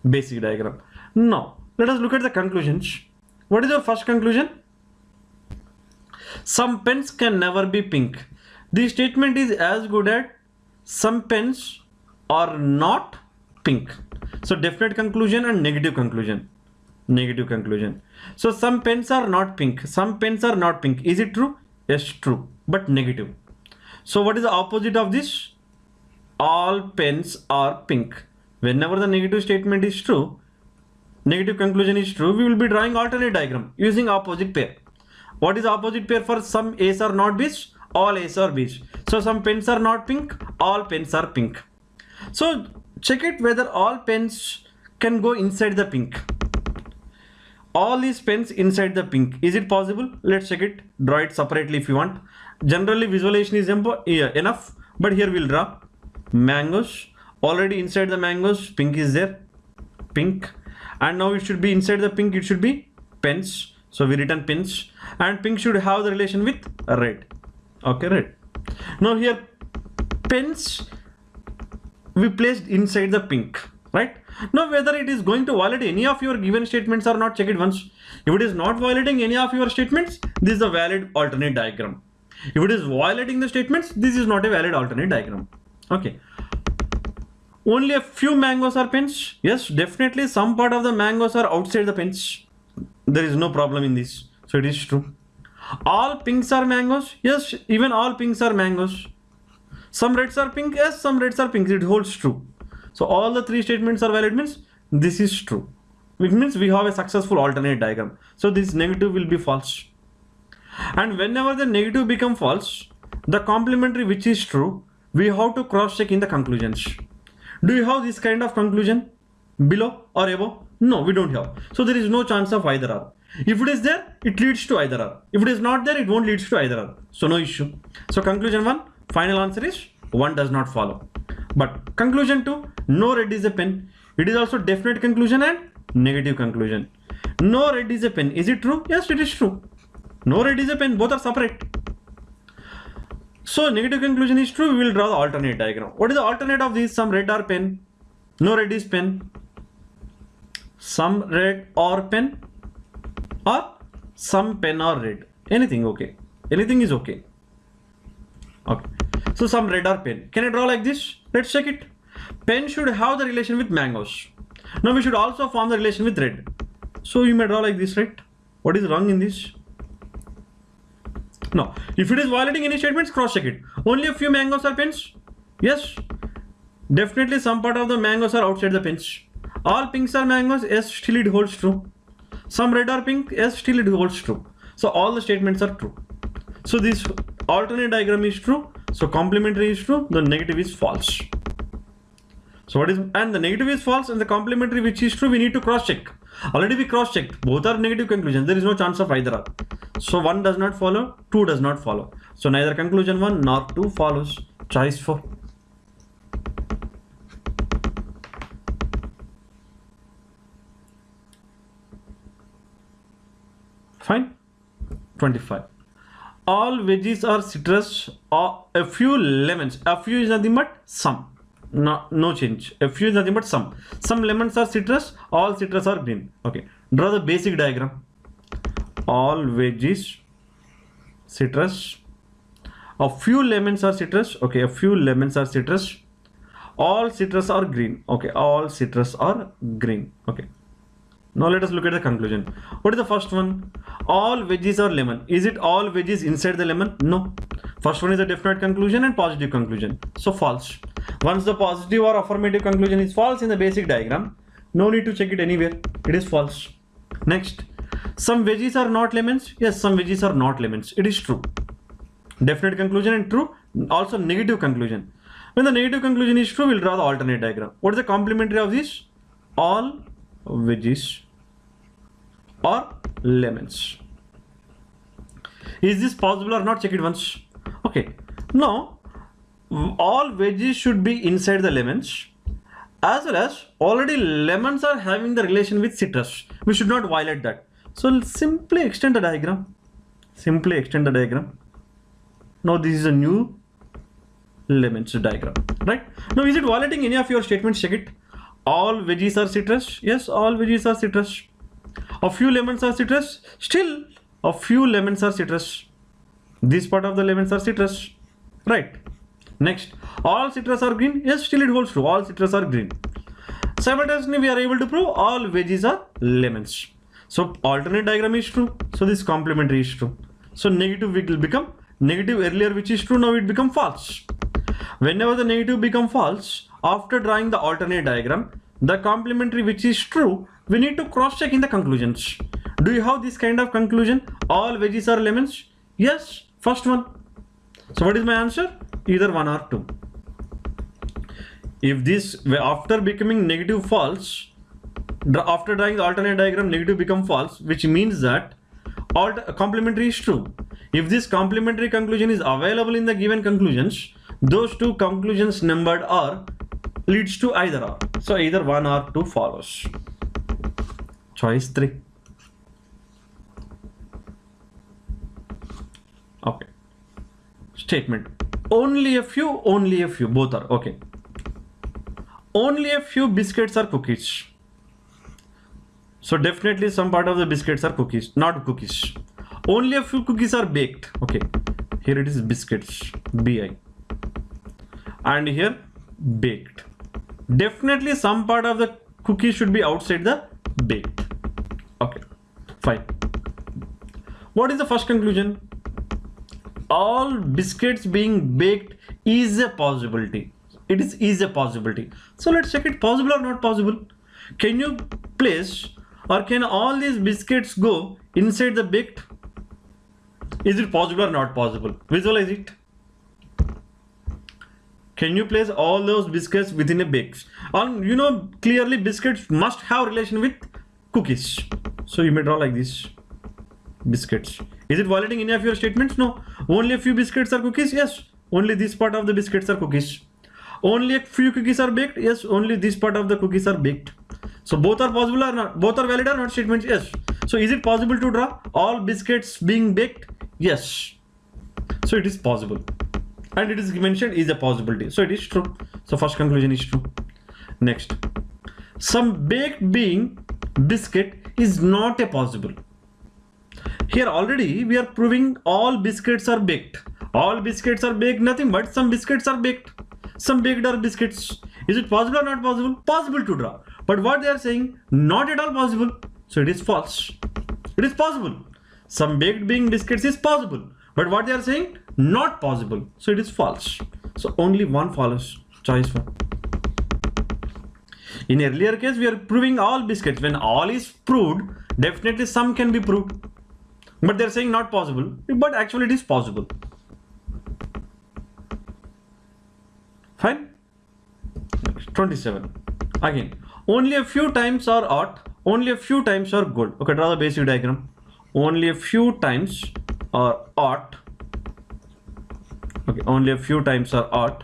Basic diagram. Now let us look at the conclusions. What is your first conclusion? Some pens can never be pink. This statement is as good as some pens are not pink. So definite conclusion and negative conclusion. Negative conclusion. So some pens are not pink. Some pens are not pink. Is it true? Yes, true, but negative. So what is the opposite of this? All pens are pink. Whenever the negative statement is true, negative conclusion is true, we will be drawing alternate diagram using opposite pair. What is opposite pair for some A's are not B's? All A's are B's. So some pens are not pink, all pens are pink. So check it whether all pens can go inside the pink. All these pens inside the pink. Is it possible? Let's check it. Draw it separately if you want. Generally visualization is enough, but here we'll draw mangoes. Already inside the mangoes, pink is there. Pink. And now it should be inside the pink, it should be pens. So we written pens. And pink should have the relation with red. Okay, red. Now here pens we placed inside the pink, right? Now whether it is going to violate any of your given statements or not, check it once. If it is not violating any of your statements, this is a valid alternate diagram. If it is violating the statements, this is not a valid alternate diagram. Okay. Only a few mangoes are pens. Yes, definitely some part of the mangoes are outside the pens. There is no problem in this. So it is true. All pinks are mangoes. Yes, even all pinks are mangoes. Some reds are pink. Yes, some reds are pink. It holds true. So all the 3 statements are valid means this is true. Which means we have a successful alternate diagram. So this negative will be false. And whenever the negative become false, the complementary which is true, we have to cross check in the conclusions. Do you have this kind of conclusion below or above? No, we don't have. So there is no chance of either or. If it is there, it leads to either or. If it is not there, it won't lead to either or. So no issue. So conclusion 1, final answer is 1 does not follow. But conclusion 2, no red is a pen. It is also definite conclusion and negative conclusion. No red is a pen. Is it true? Yes, it is true. No red is a pen. Both are separate. So negative conclusion is true. We will draw the alternate diagram. What is the alternate of these? Some red or pen? No red is pen. Some red or pen, or some pen or red. Anything okay. Anything is okay. Okay. So some red or pen. Can I draw like this? Let's check it. Pen should have the relation with mangoes. Now we should also form the relation with red. So you may draw like this, right? What is wrong in this? No. If it is violating any statements, cross check it. Only a few mangoes are pens? Yes. Definitely some part of the mangoes are outside the pens. All pinks are mangoes? Yes, still it holds true. Some red or pink? Yes, still it holds true. So all the statements are true. So this alternate diagram is true. So complementary is true. The negative is false. So what is, and the negative is false and the complementary which is true, we need to cross check. Already we cross checked. Both are negative conclusions. There is no chance of either or. So 1 does not follow, 2 does not follow. So neither conclusion 1 nor 2 follows. Choice 4. Fine. 25. All veggies are citrus or a few lemons. A few is nothing but some. No change. A few is nothing but some. Some lemons are citrus, all citrus are green. Okay. Draw the basic diagram. All veggies, citrus. A few lemons are citrus. Okay. A few lemons are citrus. All citrus are green. Okay. All citrus are green. Okay. Now let us look at the conclusion. What is the first one? All veggies are lemon. Is it all veggies inside the lemon? No. First one is a definite conclusion and positive conclusion. So false. Once the positive or affirmative conclusion is false in the basic diagram, no need to check it anywhere. It is false. Next. Some veggies are not lemons. Yes, some veggies are not lemons. It is true. Definite conclusion and true. Also negative conclusion. When the negative conclusion is true, we'll draw the alternate diagram. What is the complementary of this? All veggies or lemons. Is this possible or not? Check it once. Okay. Now, all veggies should be inside the lemons, as well as already lemons are having the relation with citrus. We should not violate that. So simply extend the diagram. Simply extend the diagram. Now this is a new lemons diagram, right? Now is it violating any of your statements? Check it. All veggies are citrus. Yes, all veggies are citrus. A few lemons are citrus. Still, a few lemons are citrus. This part of the lemons are citrus, right? Next, all citrus are green. Yes, still it holds true. All citrus are green. Simultaneously, we are able to prove all veggies are lemons. So alternate diagram is true. So this complementary is true. So negative will become negative earlier, which is true. Now it become false. Whenever the negative become false, after drawing the alternate diagram, the complementary which is true, we need to cross check in the conclusions. Do you have this kind of conclusion? All veggies are lemons? Yes, first one. So what is my answer? Either 1 or 2. If this, after becoming negative false, after drawing the alternate diagram, negative become false, which means that complementary is true. If this complementary conclusion is available in the given conclusions, those two conclusions numbered are leads to either or. So either 1 or 2 follows. Choice 3. Okay. Statement. Only a few, both are. Okay. Only a few biscuits are cookies. So definitely some part of the biscuits are cookies, not cookies. Only a few cookies are baked. Okay. Here it is biscuits, BI. And here baked. Definitely some part of the cookie should be outside the baked. Okay, fine. What is the first conclusion? All biscuits being baked is a possibility. It is a possibility. So let's check it, possible or not possible. Can you place, or can all these biscuits go inside the baked? Is it possible or not possible? Visualize it. Can you place all those biscuits within a bake? And you know clearly biscuits must have relation with cookies. So you may draw like this, biscuits. Is it violating any of your statements? No. Only a few biscuits are cookies? Yes. Only this part of the biscuits are cookies. Only a few cookies are baked? Yes. Only this part of the cookies are baked. So both are possible or not? Both are valid or not statements? Yes. So is it possible to draw all biscuits being baked? Yes. So it is possible. And it is mentioned is a possibility. So it is true. So first conclusion is true. Next. Some baked being biscuit is not a possible. Here already we are proving all biscuits are baked. All biscuits are baked, nothing but some biscuits are baked. Some baked are biscuits. Is it possible or not possible? Possible to draw. But what they are saying, not at all possible. So it is false. It is possible. Some baked being biscuits is possible. But what they are saying, not possible. So it is false. So only one follows. Choice one. In earlier case, we are proving all biscuits. When all is proved, definitely some can be proved. But they are saying not possible. But actually it is possible. Fine. Next, 27. Again, only a few times are odd. Only a few times are good. Okay, draw the basic diagram. Only a few times are odd. Okay, only a few times are odd.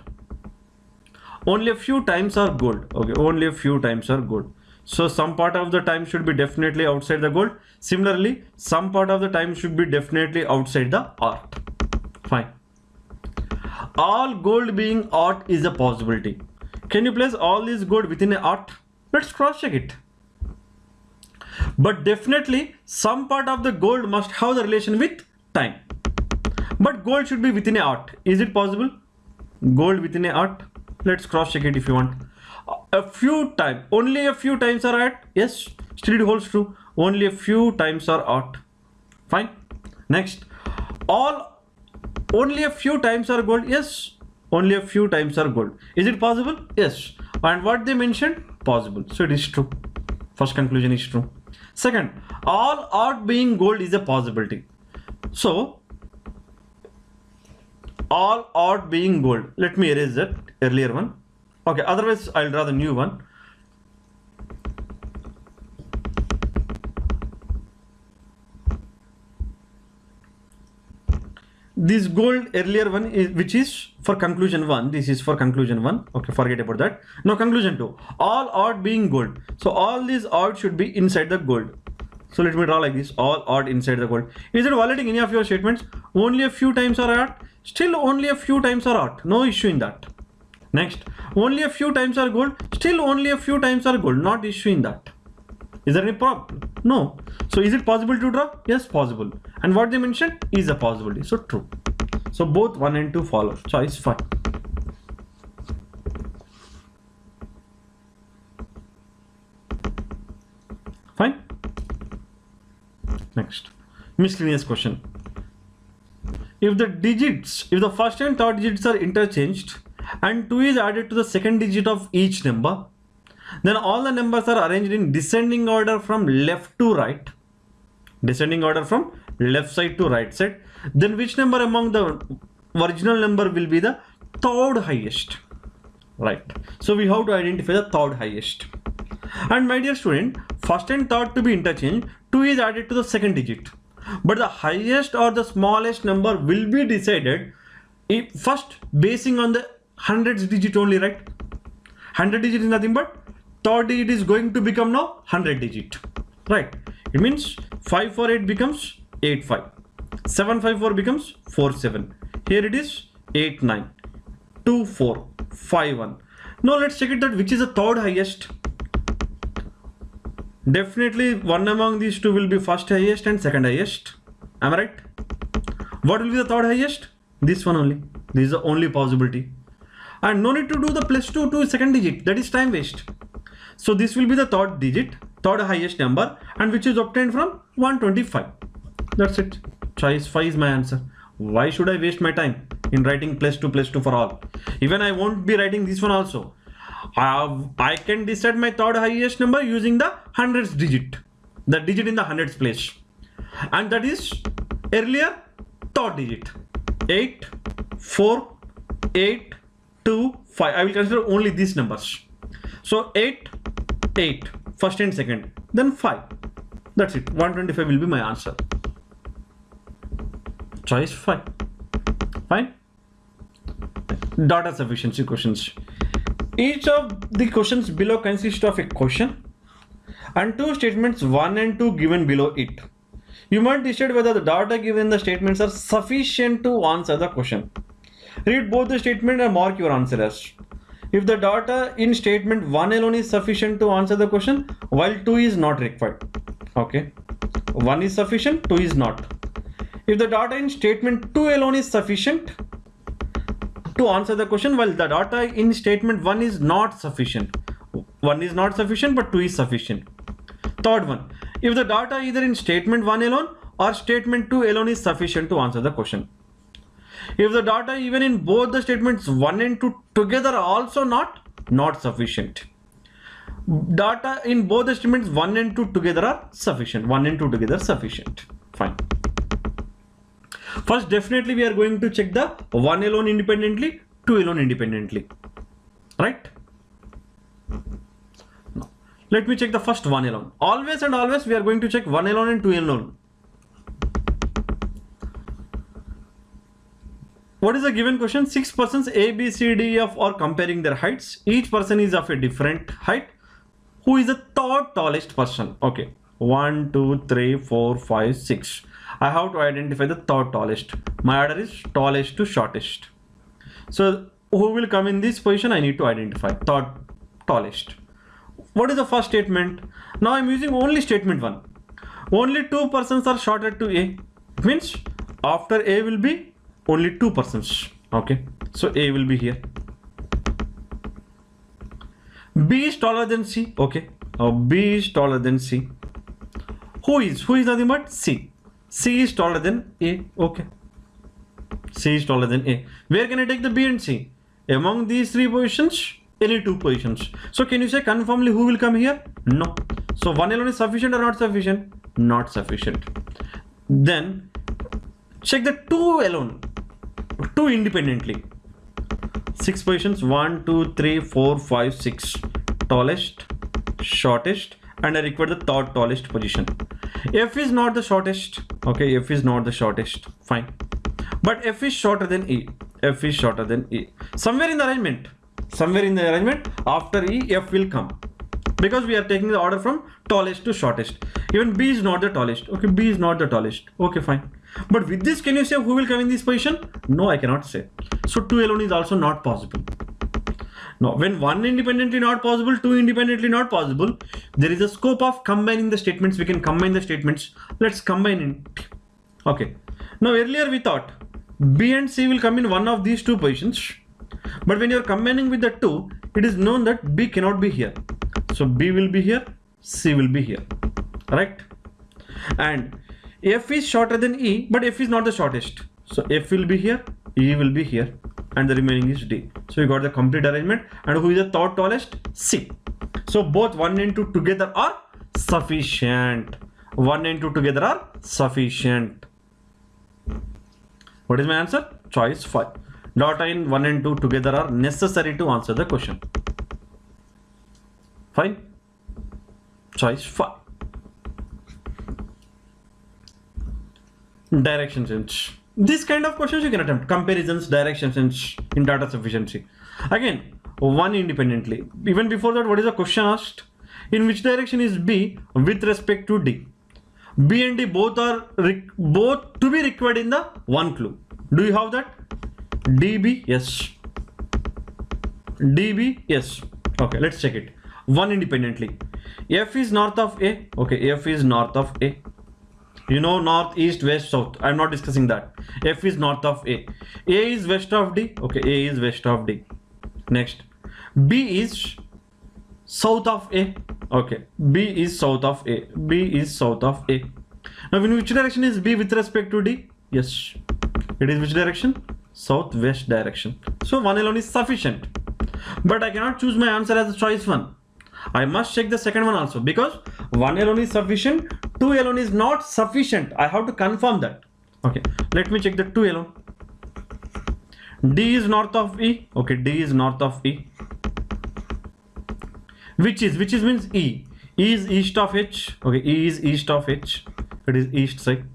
Only a few times are gold. Okay, only a few times are gold. So some part of the time should be definitely outside the gold. Similarly, some part of the time should be definitely outside the art. Fine. All gold being art is a possibility. Can you place all this gold within a art? Let's cross check it. But definitely some part of the gold must have the relation with time. But gold should be within a art. Is it possible? Gold within a art? Let's cross check it if you want. A few times, only a few times are art. Yes, still it holds true. Only a few times are art. Fine. Next, only a few times are gold. Yes, only a few times are gold. Is it possible? Yes. And what they mentioned? Possible. So it is true. First conclusion is true. Second, all art being gold is a possibility. So all art being gold. Let me erase that earlier one. Okay, otherwise I'll draw the new one. This gold earlier one is which is for conclusion 1. This is for conclusion 1. Okay, forget about that. Now conclusion 2. All art being gold. So all these art should be inside the gold. So let me draw like this. All art inside the gold. Is it violating any of your statements? Only a few times are art. Still only a few times are art. No issue in that. Next, only a few times are gold. Still only a few times are gold. Not issue in that. Is there any problem? No. So is it possible to draw? Yes, possible. And what they mentioned is a possibility. So true. So both 1 and 2 follow. Choice 5. Fine. Next, miscellaneous question. If the first and third digits are interchanged and 2 is added to the second digit of each number, then all the numbers are arranged in descending order from left to right. Descending order from left side to right side. Then which number among the original number will be the third highest? Right. So we have to identify the third highest. And my dear student, first and third to be interchanged, 2 is added to the second digit. But the highest or the smallest number will be decided first basing on the hundreds digit only, right? 100 digit is nothing but third digit is going to become now 100 digit, right? It means 548 becomes 85, 754 becomes 47. Here it is 89, 24, 51. Now let's check it that which is the third highest. Definitely one among these two will be first highest and second highest. Am I right? What will be the third highest? This one only. This is the only possibility. And no need to do the plus 2 to second digit. That is time waste. So this will be the third digit, third highest number, and which is obtained from 125. That's it. Choice 5 is my answer. Why should I waste my time in writing plus 2 for all? Even I won't be writing this one also. I can decide my third highest number using the hundreds digit, the digit in the hundreds place, and that is earlier third digit 8, 4, 8, 2, 5. I will consider only these numbers. So 8, 8 first and second, then 5. That's it. 125 will be my answer. Choice 5. Fine. Data sufficiency questions. Each of the questions below consists of a question and two statements 1 and 2 given below it. You must decide whether the data given in the statements are sufficient to answer the question. Read both the statement and mark your answer as. If the data in statement 1 alone is sufficient to answer the question, while 2 is not required. Okay. 1 is sufficient, 2 is not. If the data in statement 2 alone is sufficient to answer the question, while the data in statement 1 is not sufficient. 1 is not sufficient, but 2 is sufficient. Third one, if the data either in statement 1 alone or statement 2 alone is sufficient to answer the question. If the data even in both the statements 1 and 2 together are also not sufficient. Data in both the statements 1 and 2 together are sufficient. 1 and 2 together sufficient. Fine. First, definitely we are going to check the 1 alone independently, 2 alone independently. Right? No. Let me check the first 1 alone. Always and always we are going to check 1 alone and 2 alone. What is the given question? 6 persons A, B, C, D, E, F are comparing their heights. Each person is of a different height. Who is the third tallest person? Okay. 1, 2, 3, 4, 5, 6. I have to identify the third tallest. My order is tallest to shortest. So who will come in this position? I need to identify third tallest. What is the first statement? Now I am using only statement 1. Only 2 persons are shorter to A. It means after A will be only 2 persons. Okay. So A will be here. B is taller than C. Okay. B is taller than C. Who is nothing but C. C is taller than A. Okay. C is taller than A. Where can I take the B and C? Among these 3 positions, any 2 positions. So can you say confirmly who will come here? No. So 1 alone is sufficient or not sufficient? Not sufficient. Then check the 2 alone. 2 independently. 6 positions. 1, 2, 3, 4, 5, 6. Tallest, shortest, and I require the third tallest position. F is not the shortest. Okay, F is not the shortest. Fine. But F is shorter than E. F is shorter than E. Somewhere in the arrangement, after E, F will come. Because we are taking the order from tallest to shortest. Even B is not the tallest. Okay, B is not the tallest. Okay, fine. But with this, can you say who will come in this position? No, I cannot say. So 2 alone is also not possible. Now, when 1 independently not possible, 2 independently not possible, there is a scope of combining the statements. We can combine the statements. Let's combine it. Okay. Now, earlier we thought B and C will come in one of these 2 positions. But when you are combining with the 2, it is known that B cannot be here. So B will be here, C will be here. Right? And F is shorter than E, but F is not the shortest. So F will be here, E will be here, and the remaining is D. So you got the complete arrangement. And who is the third tallest? C. So both 1 and 2 together are sufficient. 1 and 2 together are sufficient. What is my answer? Choice 5. Data in 1 and 2 together are necessary to answer the question. Fine. Choice 5. Direction sense. This kind of questions you can attempt. Comparisons, direction sense in data sufficiency. Again, 1 independently. Even before that, what is the question asked? In which direction is B with respect to D? B and D both are to be required in the 1 clue. Do you have that? DB, yes. DB, yes. Okay, let's check it. 1 independently. F is north of A. Okay, F is north of A. You know, north, east, west, south. I'm not discussing that. F is north of A. A is west of D. Okay, A is west of D. Next, B is south of A. Okay, B is south of A. B is south of A. Now, in which direction is B with respect to D? Yes, it is which direction? Southwest direction. So 1 alone is sufficient. But I cannot choose my answer as a choice 1. I must check the second one also, because 1 alone is sufficient, 2 alone is not sufficient. I have to confirm that. Okay, let me check the 2 alone. D is north of E. Okay, D is north of E. Which is means E. E is east of H. Okay, E is east of H. It is east side.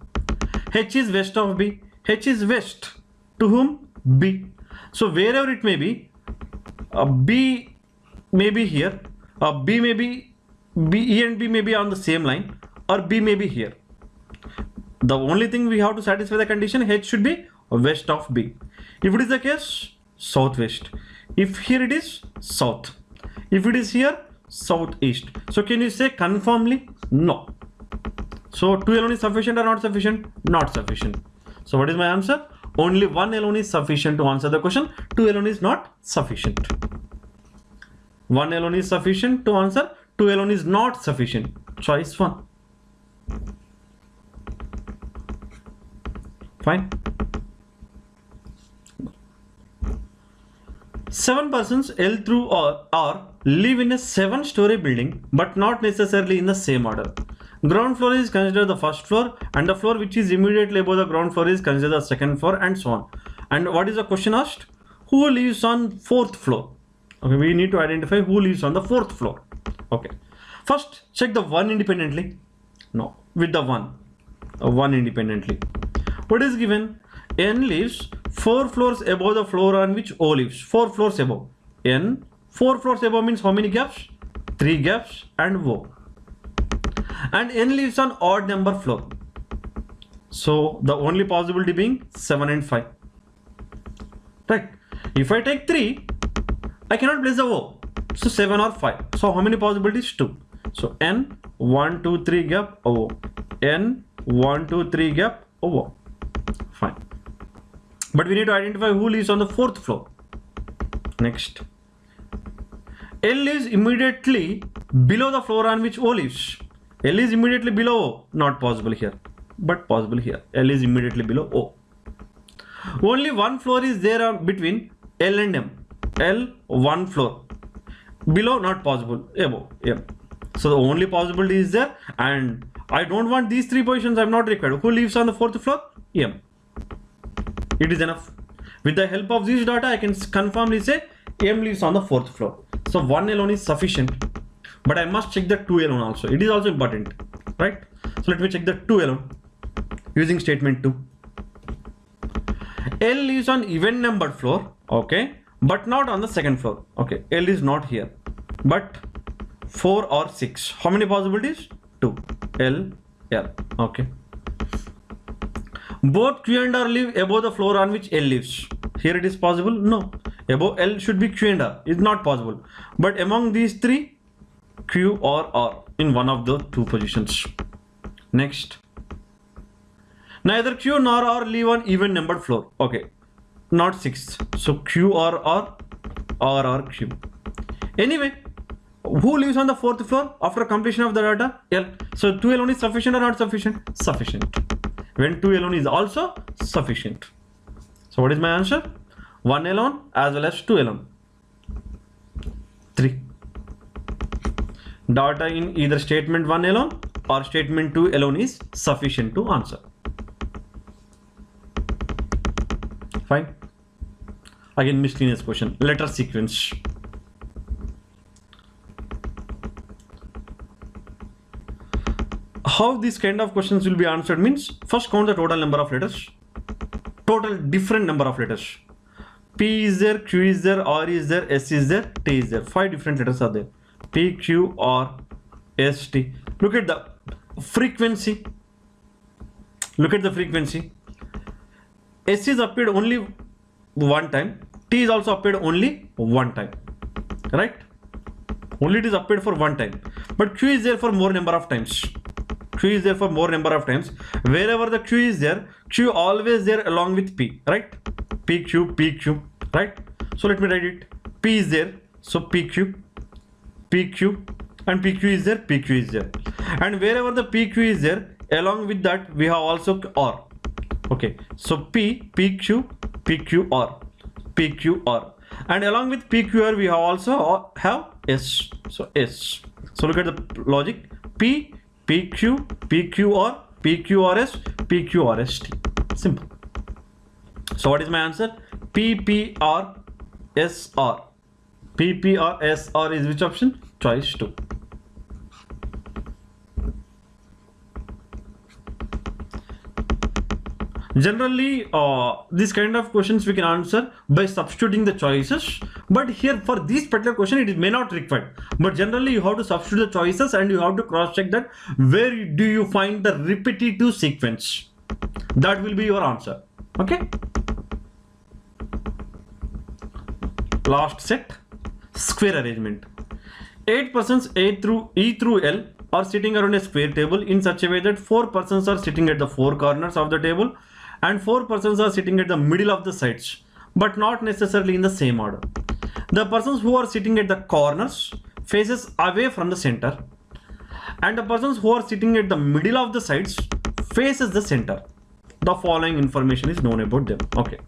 H is west of B. H is west. To whom? B. So wherever it may be, B may be here. B may be, E and B may be on the same line, or B may be here. The only thing we have to satisfy the condition, H should be west of B. If it is the case, southwest. If here it is, south. If it is here, southeast. So can you say conformly? No. So 2 alone is sufficient or not sufficient? Not sufficient. So what is my answer? Only 1 alone is sufficient to answer the question. 2 alone is not sufficient. 1 alone is sufficient to answer. 2 alone is not sufficient. Choice 1. Fine. 7 persons L through R live in a 7-story building, but not necessarily in the same order. Ground floor is considered the first floor, and the floor which is immediately above the ground floor is considered the second floor, and so on. And what is the question asked? Who lives on 4th floor? Okay, we need to identify who lives on the 4th floor. Okay, first check the 1 independently. No, with the 1 independently. What is given? N lives 4 floors above the floor on which O lives. 4 floors above. N 4 floors above means how many gaps? 3 gaps and O. And N lives on odd number floor. So the only possibility being 7 and 5. Right. If I take 3, I cannot place the O. So 7 or 5. So how many possibilities? 2. So N 1, 2, 3 gap O. N 1, 2, 3 gap O. Fine. But we need to identify who lives on the 4th floor. Next. L lives immediately below the floor on which O lives. L is immediately below O. Not possible here, but possible here. L is immediately below O. Only one floor is there between L and M. L, one floor. Below, not possible. Above, M. So the only possibility is there, and I don't want these 3 positions. I'm not required. Who lives on the 4th floor? M. It is enough. With the help of this data, I can confirmly say M lives on the 4th floor. So 1 alone is sufficient, but I must check the 2 alone also. It is also important, right? So let me check the 2 alone using statement 2. L lives on even numbered floor, okay, but not on the 2nd floor. Okay, L is not here, but 4 or 6. How many possibilities? 2. L, L. Okay. Both Q and R live above the floor on which L lives. Here it is possible? No. Above L should be Q and R. It's not possible. But among these 3, Q or R in one of the 2 positions. Next. Neither Q nor R live on even numbered floor. Okay. Not 6th. So Q or R, R or Q. Anyway, who lives on the 4th floor after completion of the data? L. So 2 alone is sufficient or not sufficient? Sufficient. When 2 alone is also sufficient. So what is my answer? 1 alone as well as 2 alone. 3. Data in either statement 1 alone or statement 2 alone is sufficient to answer. Fine. Again, miscellaneous question. Letter sequence. How this kind of questions will be answered means, first count the total number of letters. Total different number of letters. P is there, Q is there, R is there, S is there, T is there. 5 different letters are there. P, Q, R, S, T. Look at the frequency. Look at the frequency. S is appeared only one time. T is also appeared only one time. Right? Only it is appeared for one time. But Q is there for more number of times. Q is there for more number of times. Wherever the Q is there, Q always there along with P. Right? P, Q, P, Q. Right? So let me write it. P is there. So P, Q. P, Q. And P, Q is there. P, Q is there. And wherever the P, Q is there, along with that, we have also R. Okay. So P, P, Q, P, Q, R. P, Q, R. And along with P, Q, R, we have also have S. So S. So look at the logic. P, PQ, PQR, PQRS, PQRST. Simple. So what is my answer? PPRSR. PPRSR is which option? Choice 2. Generally, this kind of questions we can answer by substituting the choices. But here for this particular question, it may not require. But generally, you have to substitute the choices and you have to cross-check that where do you find the repetitive sequence. That will be your answer. Okay. Last set, square arrangement. 8 persons E through L are sitting around a square table in such a way that 4 persons are sitting at the 4 corners of the table and 4 persons are sitting at the middle of the sides, but not necessarily in the same order. The persons who are sitting at the corners faces away from the center, and the persons who are sitting at the middle of the sides faces the center. The following information is known about them. Okay.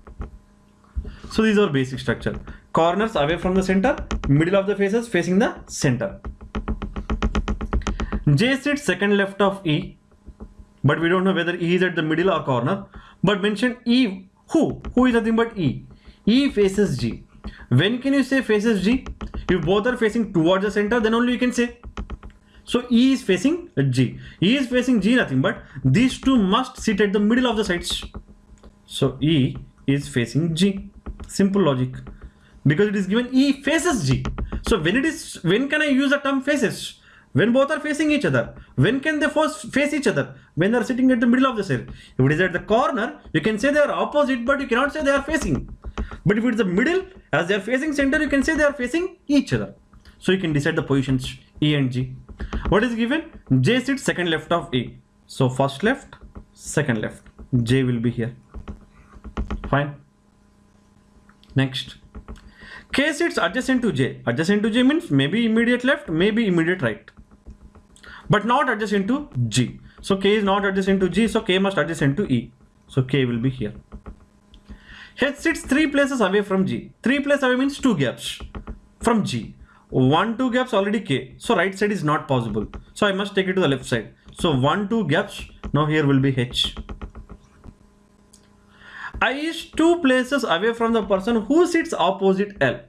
So these are basic structure. Corners away from the center, middle of the faces facing the center. J sits second left of E, but we don't know whether E is at the middle or corner. But mention E, who is nothing but E. E faces G. When can you say faces G? If both are facing towards the center, then only you can say. So E is facing G. E is facing G, nothing but these two must sit at the middle of the sides. So E is facing G. Simple logic. Because it is given E faces G. So when can I use the term faces? When both are facing each other. When can they face each other? When they are sitting at the middle of the cell. If it is at the corner, you can say they are opposite, but you cannot say they are facing. But if it is the middle, as they are facing center, you can say they are facing each other. So you can decide the positions E and G. What is given? J sits second left of E. So first left, second left. J will be here. Fine. Next. K sits adjacent to J. Adjacent to J means maybe immediate left, maybe immediate right. But not adjacent to G. So K is not adjacent to G, so K must adjacent to E. So K will be here. H sits 3 places away from G. 3 places away means 2 gaps from G. 1, 2 gaps already K. So right side is not possible. So I must take it to the left side. So 1, 2 gaps. Now here will be H. I is 2 places away from the person who sits opposite L.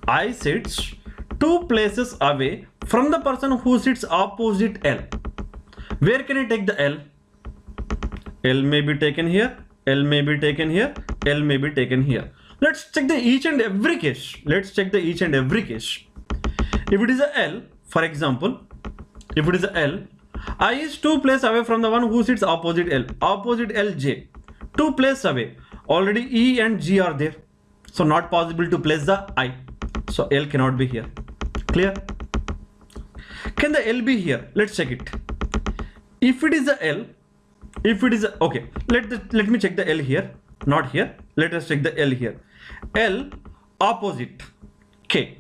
I sits 2 places away from the person who sits opposite L. Where can I take the L? L may be taken here, L may be taken here, L may be taken here. Let's check the each and every case. Let's check the each and every case. If it is a L, for example, if it is a L, I is 2 places away from the one who sits opposite L. Opposite LJ. 2 places away. Already E and G are there. So not possible to place the I. So L cannot be here. Clear? Can the L be here? Let's check it. If it is a L, if it is a, okay, let me check the L here. Not here. Let us check the L here. L opposite K.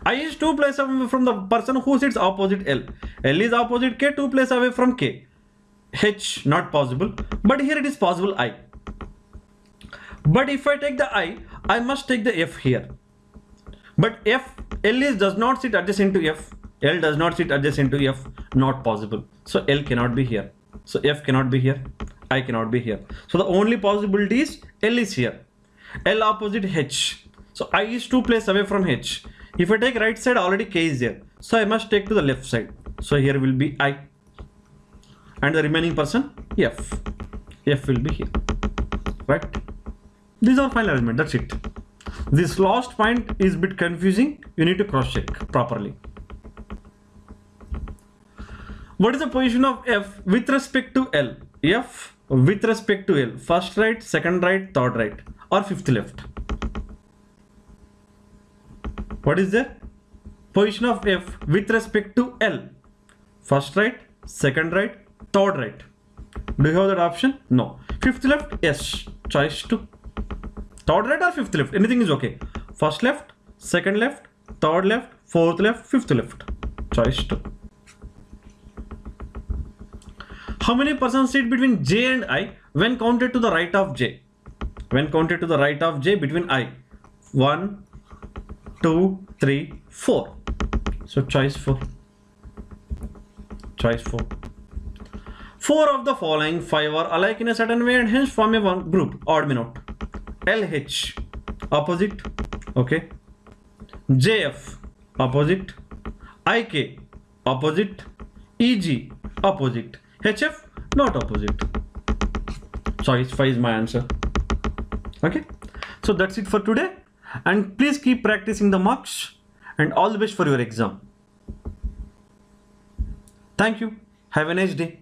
I is 2 places away from the person who sits opposite L. L is opposite K, 2 places away from K. H not possible, but here it is possible I. But if I take the I must take the F here. But L does not sit adjacent to F. L does not sit adjacent to F. Not possible. So L cannot be here. So F cannot be here. I cannot be here. So the only possibility is L is here. L opposite H. So I is 2 places away from H. If I take right side, already K is there. So I must take to the left side. So here will be I. And the remaining person F. F will be here. Right? These are final arrangement. That's it. This last point is a bit confusing. You need to cross check properly. What is the position of F with respect to L? F with respect to L. First right, second right, third right, or fifth left. What is the position of F with respect to L? First right, second right, third right. Do you have that option? No. Fifth left? Yes. Choice 2. Third right or fifth left? Anything is okay. First left, second left, third left, fourth left, fifth left. Choice 2. How many persons sit between J and I when counted to the right of J? When counted to the right of J between I? 1, 2, 3, 4. So choice 4. Choice 4. 4 of the following 5 are alike in a certain way and hence form a one group. Odd me out. LH opposite. Okay. JF opposite. IK opposite. EG opposite. HF not opposite. choice 5 is my answer. Okay, so that's it for today, and please keep practicing the marks, and all the best for your exam. Thank you. Have a nice day.